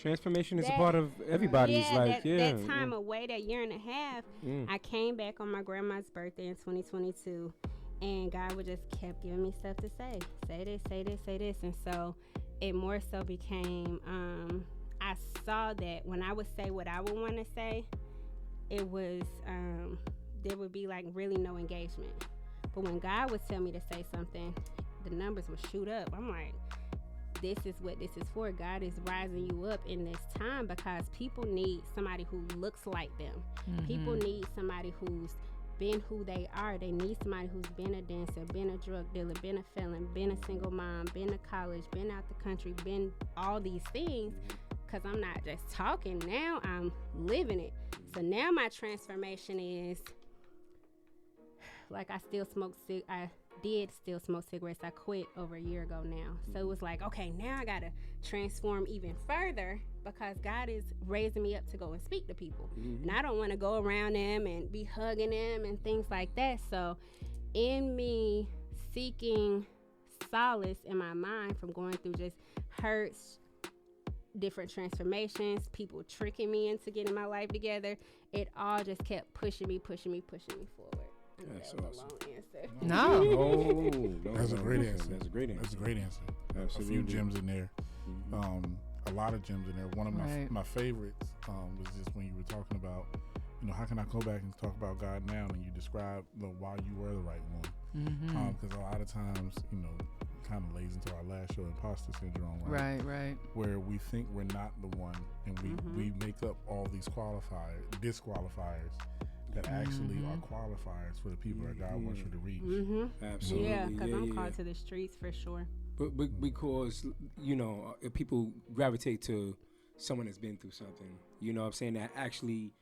transformation is a part of everybody's life. That time away, that year and a half, I came back on my grandma's birthday in 2022, and God would just kept giving me stuff to say. Say this, say this, say this. And so it more so became, I saw that when I would say what I would want to say, it was, there would be like really no engagement. But when God would tell me to say something, the numbers would shoot up. I'm like, this is what this is for. God is rising you up in this time, because people need somebody who looks like them. People need somebody who's been who they are. They need somebody who's been a dancer, been a drug dealer, been a felon, been a single mom, been to college, been out the country, been all these things. Because I'm not just talking now, I'm living it. So now my transformation is, like, I did still smoke cigarettes. I quit over a year ago now. So it was like, okay, now I gotta transform even further, because God is raising me up to go and speak to people. And I don't want to go around them and be hugging them and things like that. So in me seeking solace in my mind from going through just hurts, different transformations, people tricking me into getting my life together, it all just kept pushing me forward. That's awesome. No. That's a great answer. That's a great answer. That's a great answer. Absolutely. A few gems in there. A lot of gems in there. One of my favorites was just when you were talking about, you know, how can I go back and talk about God now, and you describe why you were the right one. Because a lot of times, you know, kind of lays into our last show, imposter syndrome, right, where we think we're not the one, and we make up all these disqualifiers that actually are qualifiers for the people that God wants you to reach. Absolutely. Yeah, because I'm called to the streets for sure. But because, you know, if people gravitate to someone that's been through something, you know what I'm saying, that actually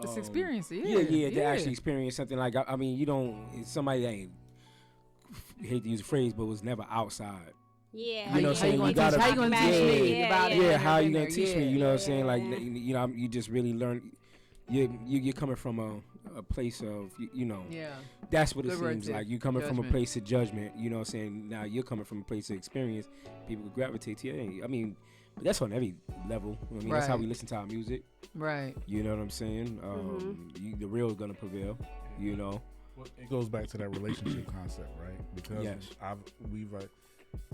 just experience it. They actually experience something. Like, I mean, you don't, somebody that ain't, hate to use a phrase, but was never outside. Yeah. You know what I'm saying? How you going to teach me about it? Yeah, how you going to teach me? You know what I'm saying? Like, you know, you just really learn. You're coming from a place of, you know, that's what it seems like. You're coming from a place of judgment, you know what I'm saying? Now you're coming from a place of experience. People gravitate to you. I mean, but that's on every level. I mean, that's how we listen to our music. Right. You know what I'm saying? The real is going to prevail, you know. Well, it goes back to that relationship concept, right? Because we've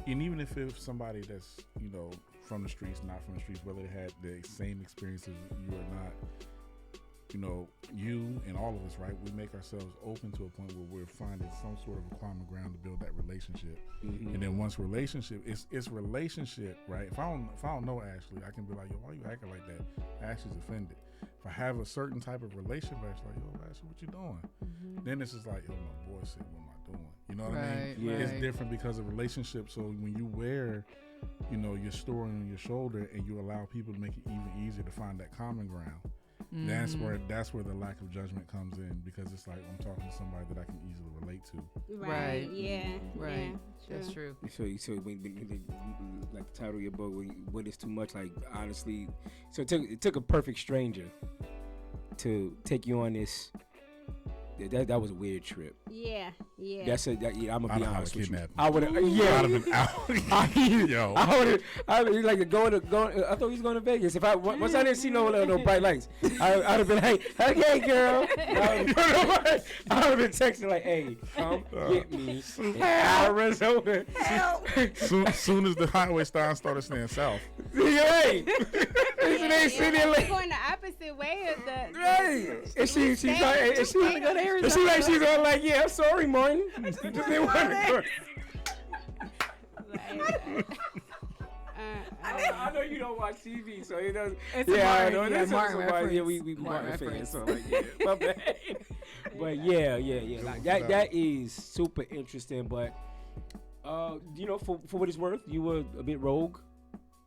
and even if it's somebody that's, you know, from the streets, not from the streets, whether they had the same experiences you or not, you know, you and all of us, right? We make ourselves open to a point where we're finding some sort of a common ground to build that relationship. And then once relationship, it's relationship, right? If I don't know Ashley, I can be like, yo, why you acting like that? Ashley's offended. If I have a certain type of relationship, Ashley, like, yo, Ashley, what you doing? Then it's just like, yo, my boy said, what am I doing? You know what I mean? It's different because of relationships. So when you wear, you know, your story on your shoulder and you allow people to make it even easier to find that common ground, that's where the lack of judgment comes in, because it's like I'm talking to somebody that I can easily relate to. Right. Yeah. That's true. So when like the title of your book, when it's too much, like, honestly, so it took a perfect stranger to take you on this. That was a weird trip. Yeah. I'm gonna be honest with you. I would have been out. Yo, I would like to go. I thought he was going to Vegas. If once I didn't see no bright lights, I'd have been like, "Okay, girl." I would have been texting like, "Hey, come get me in Arizona." Soon as the highway started staying south. Hey, we're going the opposite way of the. Right, and she's like, she's all like, yeah, I'm sorry, Martin. Just didn't want to I know you don't watch TV, so it doesn't. I know that's Martin. Yeah, we Martin fans, so like, yeah, my bad. But yeah, like that is super interesting. But You know, for what it's worth, you were a bit rogue,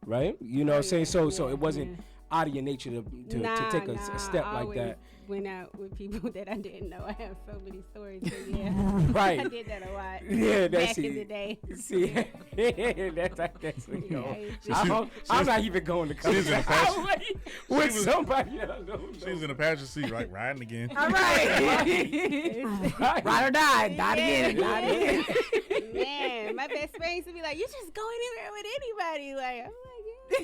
right? You know what I'm saying? So it wasn't out of your nature to take a step I like that. Went out with people that I didn't know. I have so many stories. So yeah, Right. I did that a lot. Yeah, that's back in the day. See, that's you know. Yeah, I'm not even going to come She's in a passion. with somebody else. She was in the passenger seat, right, riding again. All right. Right. Ride or die. Die again. Die again. Man, my best friend used to be like, "You just go anywhere with anybody." Like,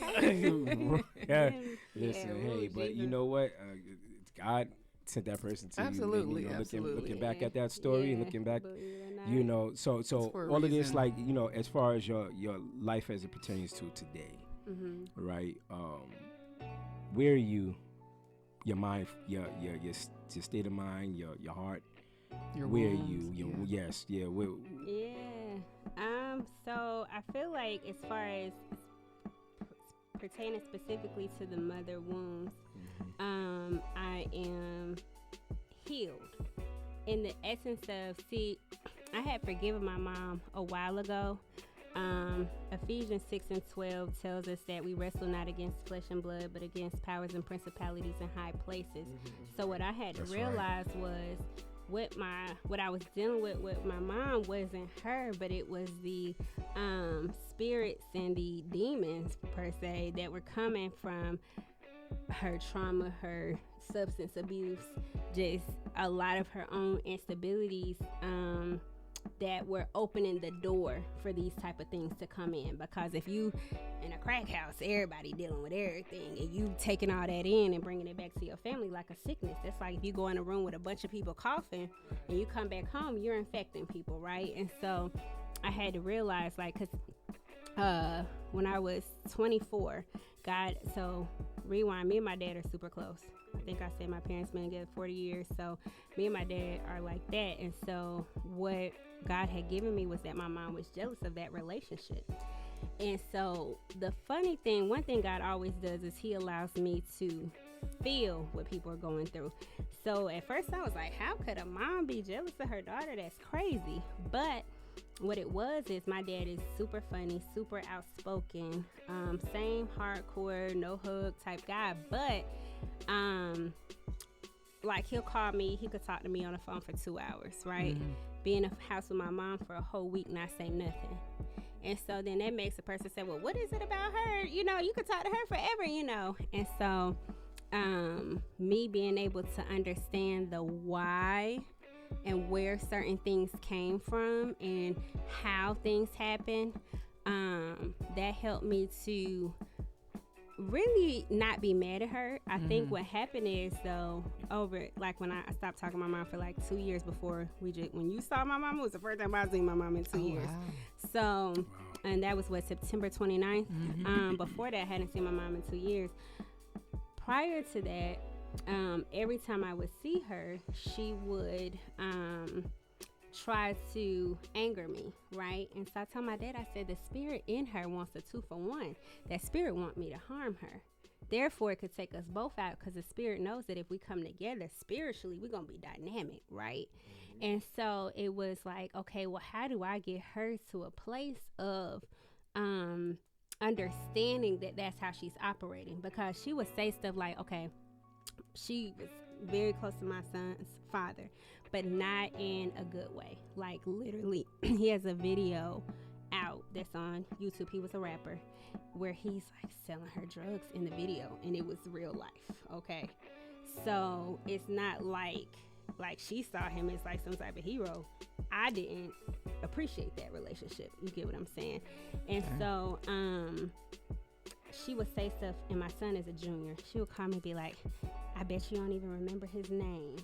I'm like, Yeah. yeah. Listen, hey, but you know what? God sent that person to Absolutely, you. You know, absolutely. looking back at that story and looking back, believe it or not. you know, so for a all of this, reason. like, you know, as far as your life as it pertains to today, right? Where are you? Your mind, your state of mind, your heart. Your Where are wounds, you? Your, yeah. Yes, yeah. Where, Yeah. So I feel like as far as pertaining specifically to the mother wounds, I am healed. In the essence of, I had forgiven my mom a while ago. Ephesians 6:12 tells us that we wrestle not against flesh and blood, but against powers and principalities in high places. So what I had to realize was what I was dealing with my mom wasn't her, but it was the spirits and the demons per se that were coming from her trauma, her substance abuse, just a lot of her own instabilities that were opening the door for these type of things to come in. Because if you in a crack house, everybody dealing with everything, and you taking all that in and bringing it back to your family like a sickness. That's like if you go in a room with a bunch of people coughing and you come back home, you're infecting people, right? And so I had to realize, like, because when I was 24, rewind, me and my dad are super close. I think I said my parents been together 40 years, so me and my dad are like that. And so what God had given me was that my mom was jealous of that relationship. And so the funny thing, one thing God always does is he allows me to feel what people are going through. So at first I was like, how could a mom be jealous of her daughter? That's crazy. But what it was is my dad is super funny, super outspoken, same hardcore, no hug type guy. But like he'll call me, he could talk to me on the phone for 2 hours, right? Be in a house with my mom for a whole week, not say nothing. And so then that makes a person say, well, what is it about her? You know, you could talk to her forever, you know. And so me being able to understand the why and where certain things came from and how things happen, that helped me to really not be mad at her. I think what happened is, though, over like when I stopped talking to my mom for like 2 years before when you saw my mom, it was the first time I seen my mom in 2 years. Wow. So, and that was September 29th. Before that, I hadn't seen my mom in 2 years. Prior to that, every time I would see her, she would try to anger me, right? And so I told my dad, I said, the spirit in her wants a 2-for-1. That spirit want me to harm her. Therefore, it could take us both out, because the spirit knows that if we come together spiritually, we're going to be dynamic, right? And so it was like, okay, well, how do I get her to a place of understanding that that's how she's operating? Because she would say stuff like, okay, she was very close to my son's father, but not in a good way. Like literally, he has a video out that's on YouTube. He was a rapper where he's like selling her drugs in the video, and it was real life. Okay, so it's not like she saw him as like some type of hero. I didn't appreciate that relationship. You get what I'm saying? And so she would say stuff, and my son is a junior. She would call me and be like, I bet you don't even remember his name.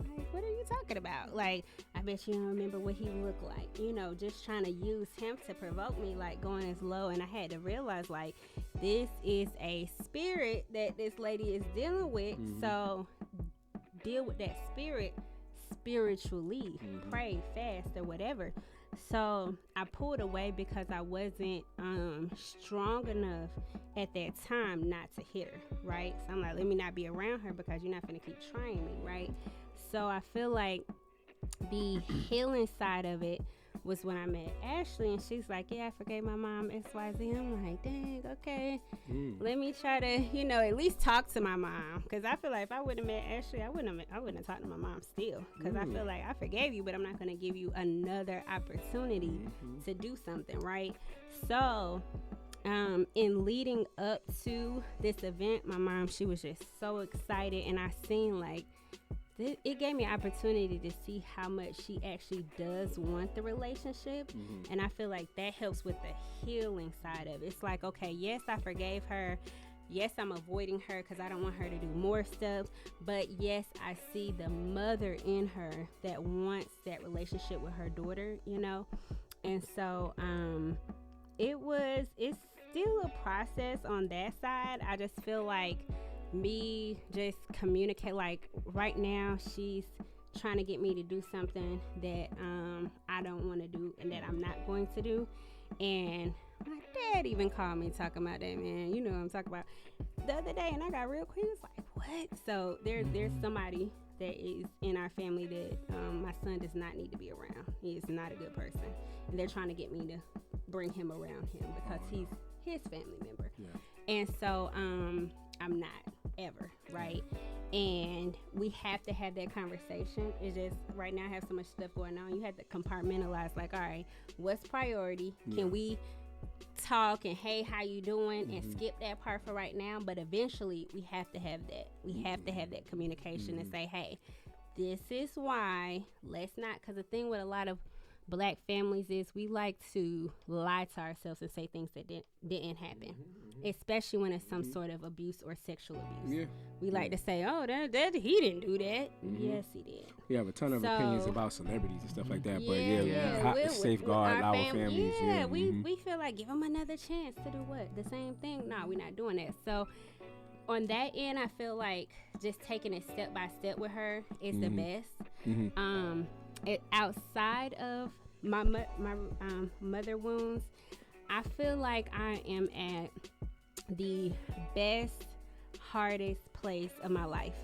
Like, what are you talking about? Like, I bet you don't remember what he looked like. You know, just trying to use him to provoke me, like going as low. And I had to realize, like, this is a spirit that this lady is dealing with. So deal with that spirit spiritually. Pray, fast, or whatever. So I pulled away because I wasn't strong enough at that time not to hit her, right? So I'm like, let me not be around her because you're not going to keep trying me, right? So I feel like the healing side of it was when I met Ashley, and she's like, yeah, I forgave my mom XYZ. I'm like, dang, okay. Let me try to, at least talk to my mom. Because I feel like if I wouldn't have met Ashley, I wouldn't have talked to my mom still. Because I feel like I forgave you, but I'm not going to give you another opportunity to do something, right? So in leading up to this event, my mom, she was just so excited, and I seen like it gave me an opportunity to see how much she actually does want the relationship. And I feel like that helps with the healing side of it. It's like, okay, yes, I forgave her. Yes, I'm avoiding her because I don't want her to do more stuff. But yes, I see the mother in her that wants that relationship with her daughter, And so it's still a process on that side. I just feel like me just communicate, like right now she's trying to get me to do something that I don't want to do and that I'm not going to do. And my dad even called me talking about that, man. You know what I'm talking about, the other day, and I got real quick. He was like, what? So there's somebody that is in our family that my son does not need to be around. He is not a good person, and they're trying to get me to bring him around him because he's his family member. And so I'm not ever, right? And we have to have that conversation. It's just right now I have so much stuff going on. You have to compartmentalize, like, all right, what's priority? Can we talk and hey, how you doing, and skip that part for right now? But eventually we have to have that. We have to have that communication and say, hey, this is why. Let's not, because the thing with a lot of Black families is we like to lie to ourselves and say things that didn't happen, especially when it's some sort of abuse or sexual abuse. We like to say, oh, that he didn't do that. Yes, he did. We have a ton of opinions about celebrities and stuff like that, but we safeguard our families. We feel like give them another chance to do what? The same thing? No, we're not doing that. So on that end, I feel like just taking it step by step with her is the best. Outside of my mother wounds, I feel like I am at the best, hardest place of my life.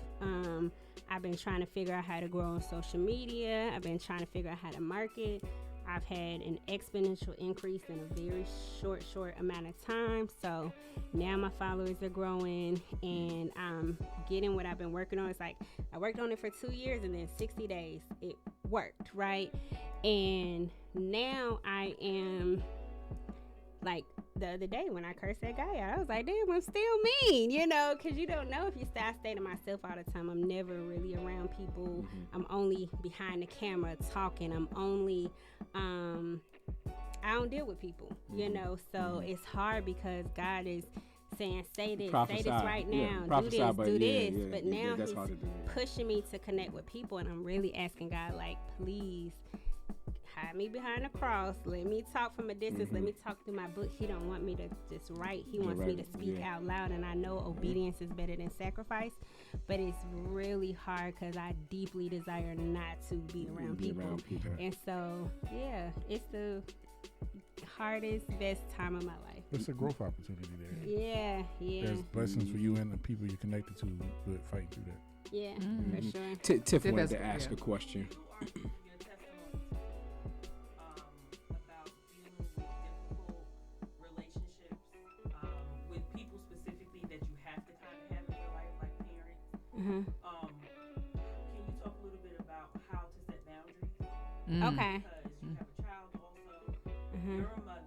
I've been trying to figure out how to grow on social media. I've been trying to figure out how to market. I've had an exponential increase in a very short amount of time. So now my followers are growing and I'm getting what I've been working on. It's like I worked on it for 2 years and then 60 days it worked, right? And now I am like the other day when I cursed that guy out, I was like, damn, I'm still mean, because you don't know if you stay. I stay to myself all the time. I'm never really around people. I'm only behind the camera talking. I'm only, I don't deal with people, so it's hard because God is saying, say this right now, do this. But now he's pushing me to connect with people, and I'm really asking God, like, please, hide me behind the cross. Let me talk from a distance. Let me talk through my book. He don't want me to just write. He wants me to speak out loud. And I know obedience is better than sacrifice, but it's really hard because I deeply desire not to be around people. And so, it's the hardest, best time of my life. It's a growth opportunity there. Yeah. There's blessings for you and the people you're connected to with fighting through that. Yeah, for sure. Tiff wanted to ask a question. Can you talk a little bit about how to set boundaries? Okay. Because you have a child also, you're a mother,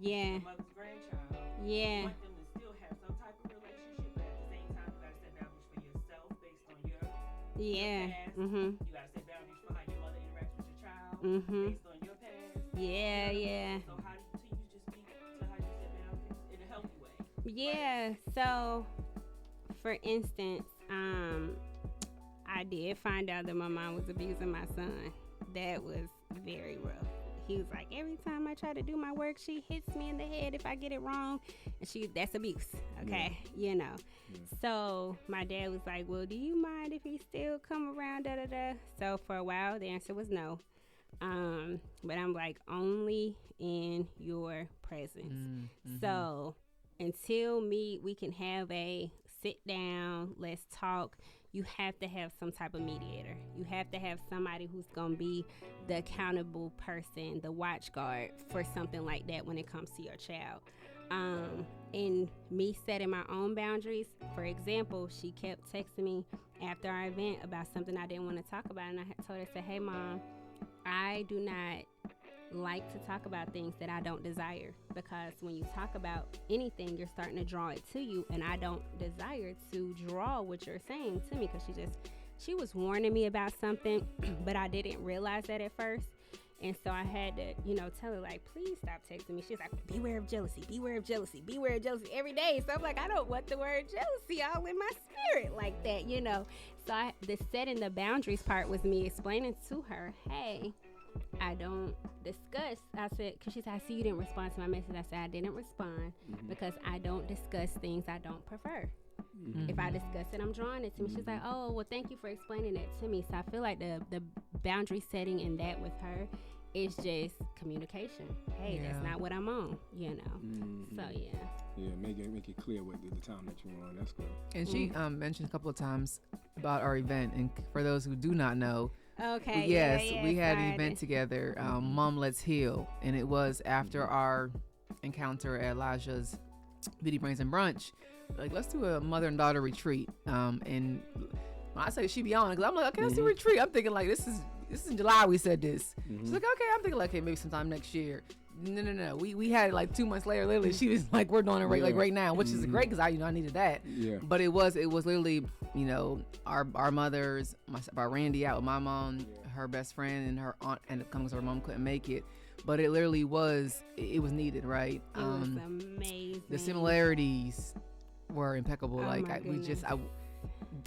your mother's grandchild. You want them to still have some type of relationship, but at the same time, you got to set boundaries for yourself based on your past. You got to set boundaries for how your mother interacts with your child based on your past. So how do you just speak to how you set boundaries in a healthy way? Yeah. So, for instance, I did find out that my mom was abusing my son. That was very rough. He was like, every time I try to do my work, she hits me in the head if I get it wrong. And that's abuse, okay? So my dad was like, well, do you mind if he still come around, da-da-da? So for a while, the answer was no. But I'm like, only in your presence. So until we can have a sit down, let's talk, you have to have some type of mediator. You have to have somebody who's going to be the accountable person, the watch guard for something like that when it comes to your child. And me setting my own boundaries, for example, she kept texting me after our event about something I didn't want to talk about, and I told her, hey Mom, I do not like to talk about things that I don't desire, because when you talk about anything, you're starting to draw it to you, and I don't desire to draw what you're saying to me, because she was warning me about something, but I didn't realize that at first. And so I had to, tell her, like, please stop texting me. She's like, beware of jealousy, beware of jealousy, beware of jealousy every day. So I'm like, I don't want the word jealousy all in my spirit like that, So the setting the boundaries part was me explaining to her, hey, I don't discuss. I said, because she said, I see you didn't respond to my message. I said, I didn't respond because I don't discuss things I don't prefer. If I discuss it, I'm drawing it to me. She's like, oh, well, thank you for explaining that to me. So I feel like the boundary setting in that with her is just communication. Hey, that's not what I'm on, So, yeah. Yeah, make it clear what the time that you're on. That's good. And she mentioned a couple of times about our event. And for those who do not know, okay, we had an event together, Mom Let's Heal. And it was after our encounter at Elijah's Beauty Brains and Brunch. Like, let's do a mother and daughter retreat. And when I say she be on it, because I'm like, okay, let's do a retreat. I'm thinking like, this is in July we said this. She's like, okay. I'm thinking like, okay, maybe sometime next year. No. We had it like 2 months later. Literally, she was like, we're doing it right now, which is great because I needed that. Yeah. But it was literally, our mothers, our Randy out with my mom, her best friend, and her aunt ended up coming because her mom couldn't make it. But it literally was needed, right? It was amazing. The similarities were impeccable.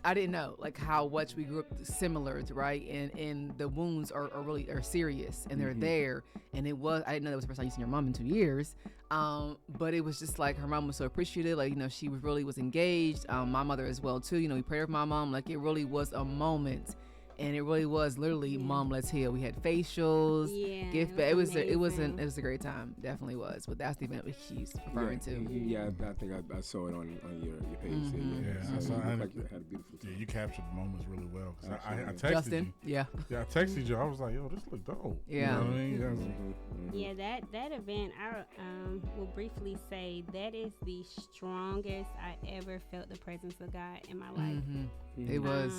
I didn't know like how much we grew up similar, right? And the wounds are really serious, and they're there. And I didn't know that was the first time you seen your mom in 2 years. But it was just like her mom was so appreciative. Like, she really was engaged. My mother as well too. We prayed for my mom. Like, it really was a moment. And it really was literally Mom Let's Heal. We had facials, gift bag. It was a great time. Definitely was. But that's the event she's referring to. Yeah, I think I saw it on your page. I saw it. Had a beautiful time. Yeah, you captured the moments really well. I texted Justin, you. Yeah, I texted you. I was like, yo, this look dope. Yeah. You know what I mean? Yeah, that event, I will briefly say that is the strongest I ever felt the presence of God in my life. It was.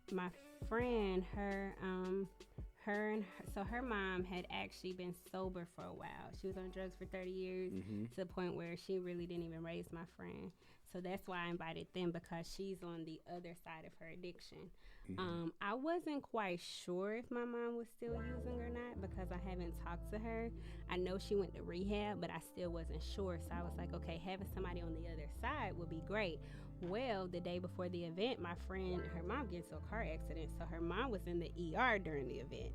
My friend, her mom had actually been sober for a while. She was on drugs for 30 years to the point where she really didn't even raise my friend. So that's why I invited them, because she's on the other side of her addiction. I wasn't quite sure if my mom was still using or not, because I haven't talked to her. I know she went to rehab, but I still wasn't sure. So I was like, okay, having somebody on the other side would be great. Well, the day before the event, my friend, her mom gets into a car accident. So her mom was in the ER during the event,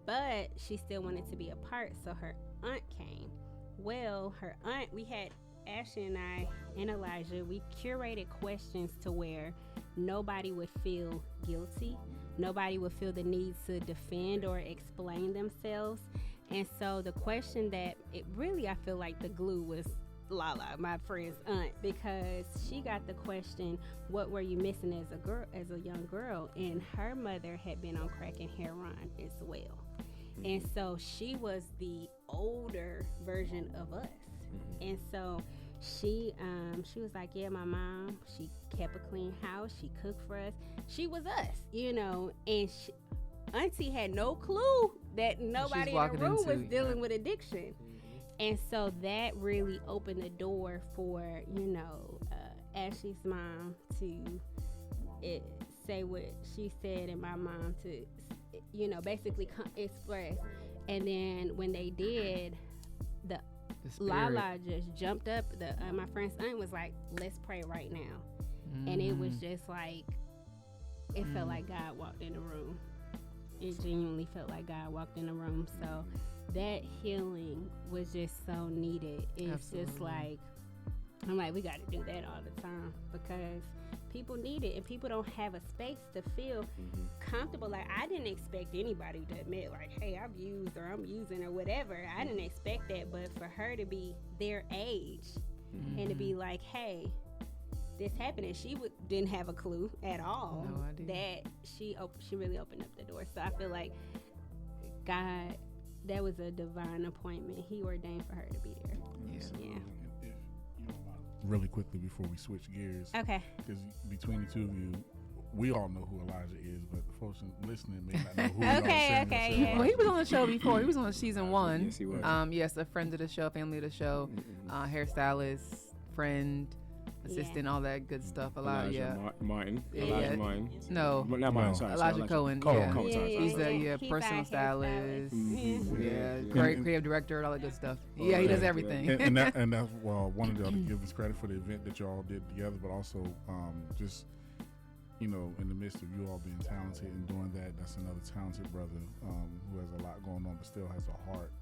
but she still wanted to be a part. So her aunt came. Well, her aunt, we had Ashley and I and Elijah, we curated questions to where nobody would feel guilty. Nobody would feel the need to defend or explain themselves. And so the question that I feel like the glue was Lala, my friend's aunt, because she got the question, what were you missing as a young girl? And her mother had been on crack and heroin as well. And so she was the older version of us. And so she was like, yeah, my mom, she kept a clean house, she cooked for us, she was us, and Auntie had no clue that nobody in the room was dealing with addiction. And so that really opened the door for, Ashley's mom to say what she said, and my mom to, basically express. And then when they did, Lala just jumped up. My friend's aunt was like, let's pray right now. And it was just like, it felt like God walked in the room. It genuinely felt like God walked in the room. So that healing was just so needed. It's just like, I'm like, we got to do that all the time, because people need it, and people don't have a space to feel comfortable. Like, I didn't expect anybody to admit, like, hey, I've used or I'm using or whatever. I didn't expect that. But for her to be their age and to be like, hey, this happened, and she didn't have a clue at all. No idea. That she really opened up the door. So I feel like God, that was a divine appointment. He ordained for her to be there. Yeah. Yeah. If you don't mind, really quickly before we switch gears, Okay. because between the two of you, we all know who Elijah is, but the folks listening may not know who y'all Okay, saying okay, yourself yeah. Well, he was on the show before. He was on season 1. Yes, he was. Yes, a friend of the show, family of the show, hairstylist, friend, assistant, all that good stuff. A lot, Elijah Martin. Yeah. Elijah Martin. No, Not Martin, sorry. Elijah Cohen. Cohen. Yeah. Cohen, sorry. He's a He's personal our stylist. hairstylist. Yeah, Yeah. great creative director, all that good stuff. Yeah, he does everything. and that's well, wanted to give us credit for the event that y'all did together, but also just in the midst of you all being talented and doing that, that's another talented brother who has a lot going on, but still has a heart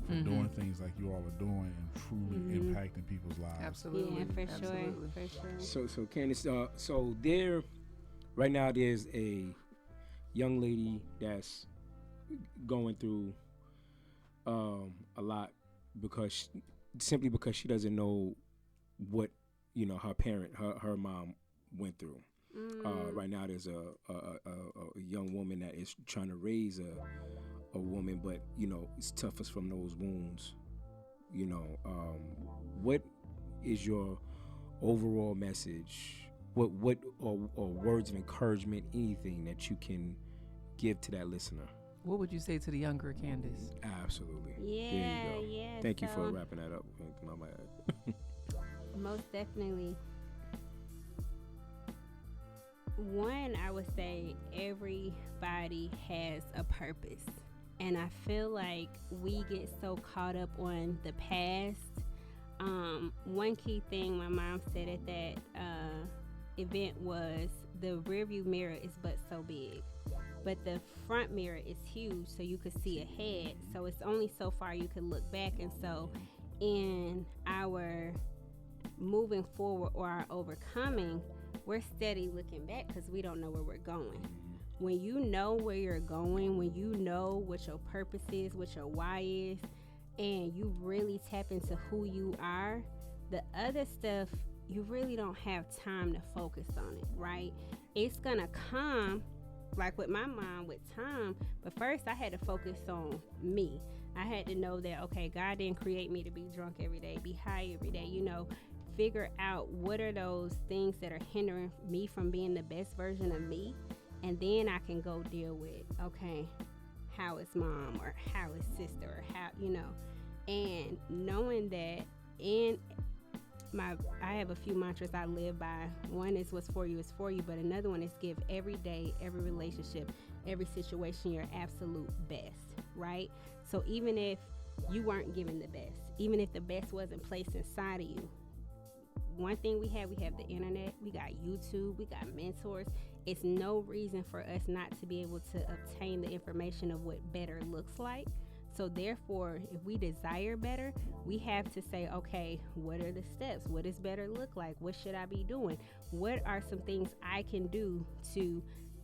for doing things like you all are doing and truly impacting people's lives. Absolutely. Yeah, for Absolutely. sure. For sure. So Kandice, so right now there's a young lady that's going through a lot simply because she doesn't know what her mom went through. Right now there's a young woman that is trying to raise a woman, but it's toughest from those wounds. What is your overall message? What or words of encouragement, anything that you can give to that listener? What would you say to the younger Kandice? Absolutely. Yeah, There you go. yeah. Thank you for so wrapping that up. My bad. most definitely. One, I would say everybody has a purpose. And I feel like we get so caught up on the past. One key thing my mom said at that event was the rearview mirror is but so big. But the front mirror is huge, so you could see ahead. So it's only so far you can look back. And so in our moving forward or our overcoming, we're steady looking back because we don't know where we're going. When you know where you're going, when you know what your purpose is, what your why is, and you really tap into who you are, the other stuff, you really don't have time to focus on it, right? It's gonna come, like with my mom, with time, but first I had to focus on me. I had to know that, okay, God didn't create me to be drunk every day, be high every day, figure out what are those things that are hindering me from being the best version of me, and then I can go deal with, okay, how is mom, or how is sister, or how, and knowing that I have a few mantras I live by. One is what's for you is for you, but another one is give every day, every relationship, every situation your absolute best, right? So even if you weren't given the best, even if the best wasn't placed inside of you, one thing we have the internet, we got YouTube, we got mentors. It's no reason for us not to be able to obtain the information of what better looks like. So therefore, if we desire better, we have to say, okay, what are the steps? What does better look like? What should I be doing? What are some things I can do to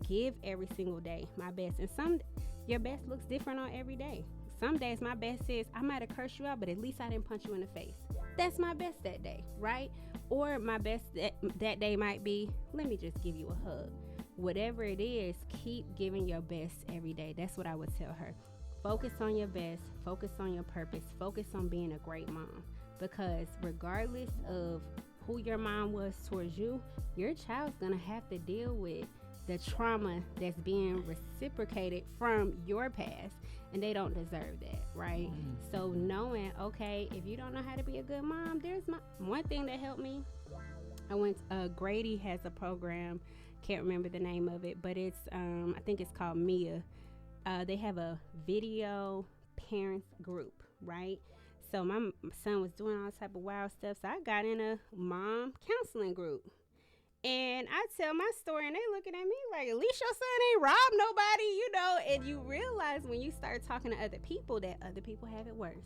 give every single day my best? And your best looks different on every day. Some days my best is I might have cursed you out, but at least I didn't punch you in the face. That's my best that day, right? Or my best that day might be, let me just give you a hug. Whatever it is, keep giving your best every day. That's what I would tell her. Focus on your best, focus on your purpose, focus on being a great mom. Because regardless of who your mom was towards you, your child's gonna have to deal with the trauma that's being reciprocated from your past, and they don't deserve that, right? So knowing, okay, if you don't know how to be a good mom, there's one thing that helped me. Grady has a program, can't remember the name of it, but it's I think it's called Mia. They have a video parents group, right? So my son was doing all type of wild stuff, so I got in a mom counseling group. And I tell my story, and they looking at me like, at least your son ain't robbed nobody, And you realize when you start talking to other people that other people have it worse.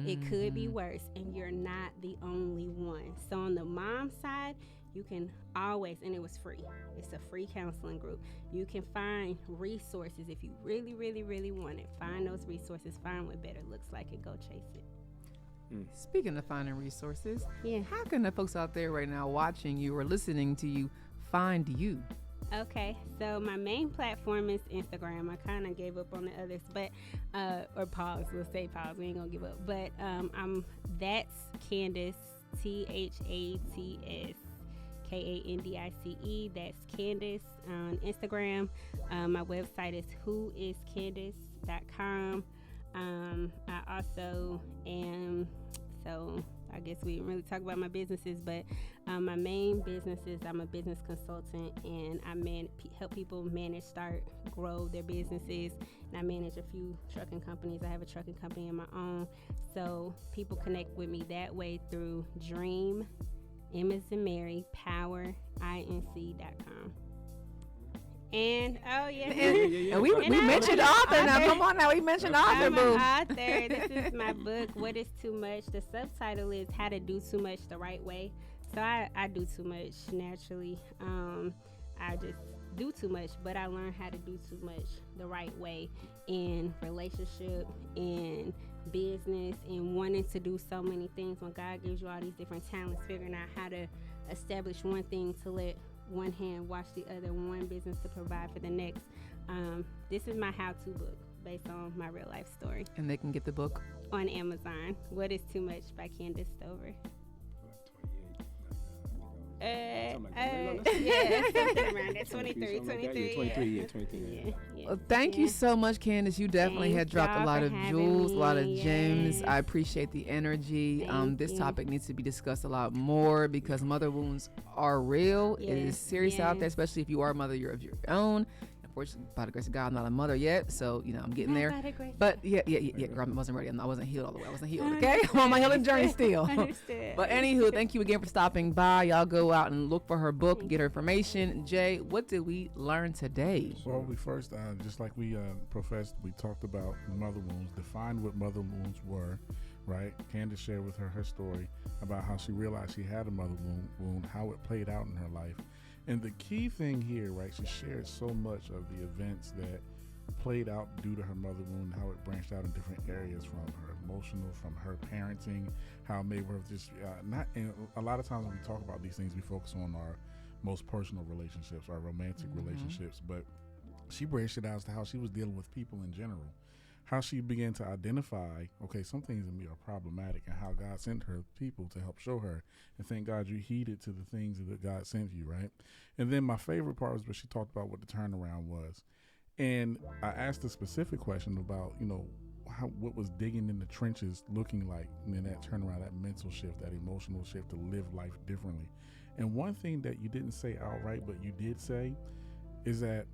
It could be worse, and you're not the only one. So on the mom side, you can always, and it was free. It's a free counseling group. You can find resources if you really, really, really want it. Find those resources. Find what better looks like and go chase it. Speaking of finding resources, Yeah. how can the folks out there right now watching you or listening to you find you? Okay, so my main platform is Instagram. I kind of gave up on the others, but or pause. We'll say pause. We ain't gonna give up. But that's Kandice, THATS KANDICE. That's Kandice on Instagram. My website is whoiskandice.com. I also am, so I guess we didn't really talk about my businesses, but my main business is I'm a business consultant, and I help people manage, start, grow their businesses, and I manage a few trucking companies. I have a trucking company of my own, so people connect with me that way through Dream, M as in Mary, Power, INC.com. And And we mentioned author. Now come on, now we mentioned author. I'm Boo. an author. This is my book, What is Too Much? The subtitle is How to Do Too Much the Right Way. So I do too much naturally. I just do too much, but I learned how to do too much the right way in relationship, in business, and wanting to do so many things. When God gives you all these different talents, figuring out how to establish one thing to let one hand wash the other, one business to provide for the next. This is my how-to book based on my real life story. And they can get the book on Amazon. What is Too Much by Kandice Stover. Yeah, something around that. 23. Well, thank you so much, Kandice. You definitely had dropped a lot of jewels, a lot of gems. I appreciate the energy. This topic needs to be discussed a lot more because mother wounds are real. It is serious out there, especially if you are a mother of your own. Unfortunately, by the grace of God, I'm not a mother yet, so I'm getting there. But yeah, girl, I wasn't ready. I wasn't healed all the way. I wasn't healed. Okay, I'm on my healing journey still. But anywho, thank you again for stopping by. Y'all go out and look for her book, get her information. Jay, what did we learn today? Well, we first, just like we professed, we talked about mother wounds, defined what mother wounds were. Right, Kandice shared with her story about how she realized she had a mother wound, how it played out in her life. And the key thing here, right, she shared so much of the events that played out due to her mother wound, how it branched out in different areas, from her emotional, from her parenting, how it made her just not. And a lot of times when we talk about these things, we focus on our most personal relationships, our romantic relationships, but she branched it out as to how she was dealing with people in general. How she began to identify, okay, some things in me are problematic, and how God sent her people to help show her. And thank God you heeded to the things that God sent you, right? And then my favorite part was when she talked about what the turnaround was. And I asked a specific question about, what was digging in the trenches looking like, and then that turnaround, that mental shift, that emotional shift to live life differently. And one thing that you didn't say outright, but you did say, is that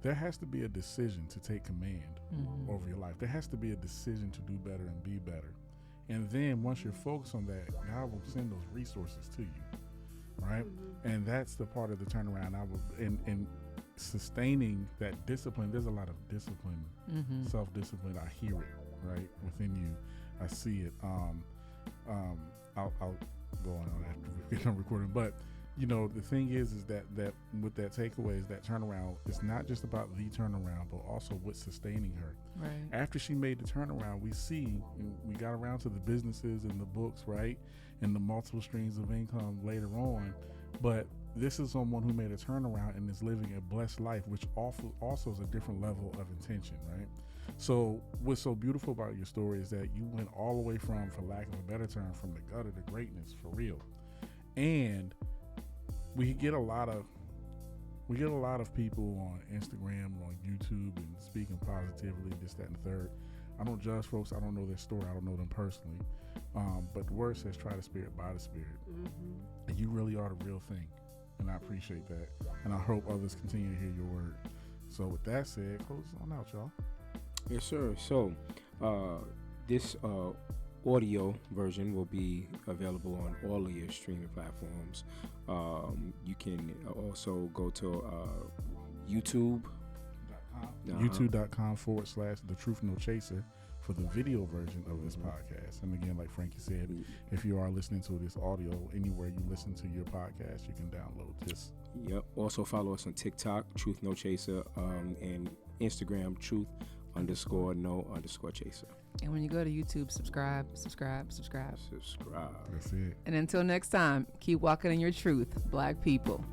there has to be a decision to take command over your life. There has to be a decision to do better and be better. And then once you're focused on that, God will send those resources to you, right? And that's the part of the turnaround. In sustaining that discipline, there's a lot of discipline, self-discipline. I hear it, right, within you. I see it. I'll go on after we get done recording, but the thing is that with that takeaway is that turnaround, it's not just about the turnaround, but also what's sustaining her. Right. After she made the turnaround, we got around to the businesses and the books, right? And the multiple streams of income later on. But this is someone who made a turnaround and is living a blessed life, which also is a different level of intention, right? So what's so beautiful about your story is that you went all the way from, for lack of a better term, from the gutter to greatness, for real. And we get a lot of people on Instagram, on YouTube, and speaking positively, this, that, and the third. I don't judge folks. I don't know their story. I don't know them personally. But the word says, try the spirit by the spirit. And you really are the real thing. And I appreciate that. And I hope others continue to hear your word. So with that said, close on out, y'all. Yes, sir. So this audio version will be available on all of your streaming platforms. You can also go to YouTube. YouTube.com/The Truth No Chaser for the video version of this podcast. And again, like Frankie said, if you are listening to this audio anywhere you listen to your podcast, you can download this. Yep. Also follow us on TikTok, Truth No Chaser, and Instagram, Truth _no_chaser. And when you go to YouTube, subscribe. Subscribe. That's it. And until next time, keep walking in your truth, Black people.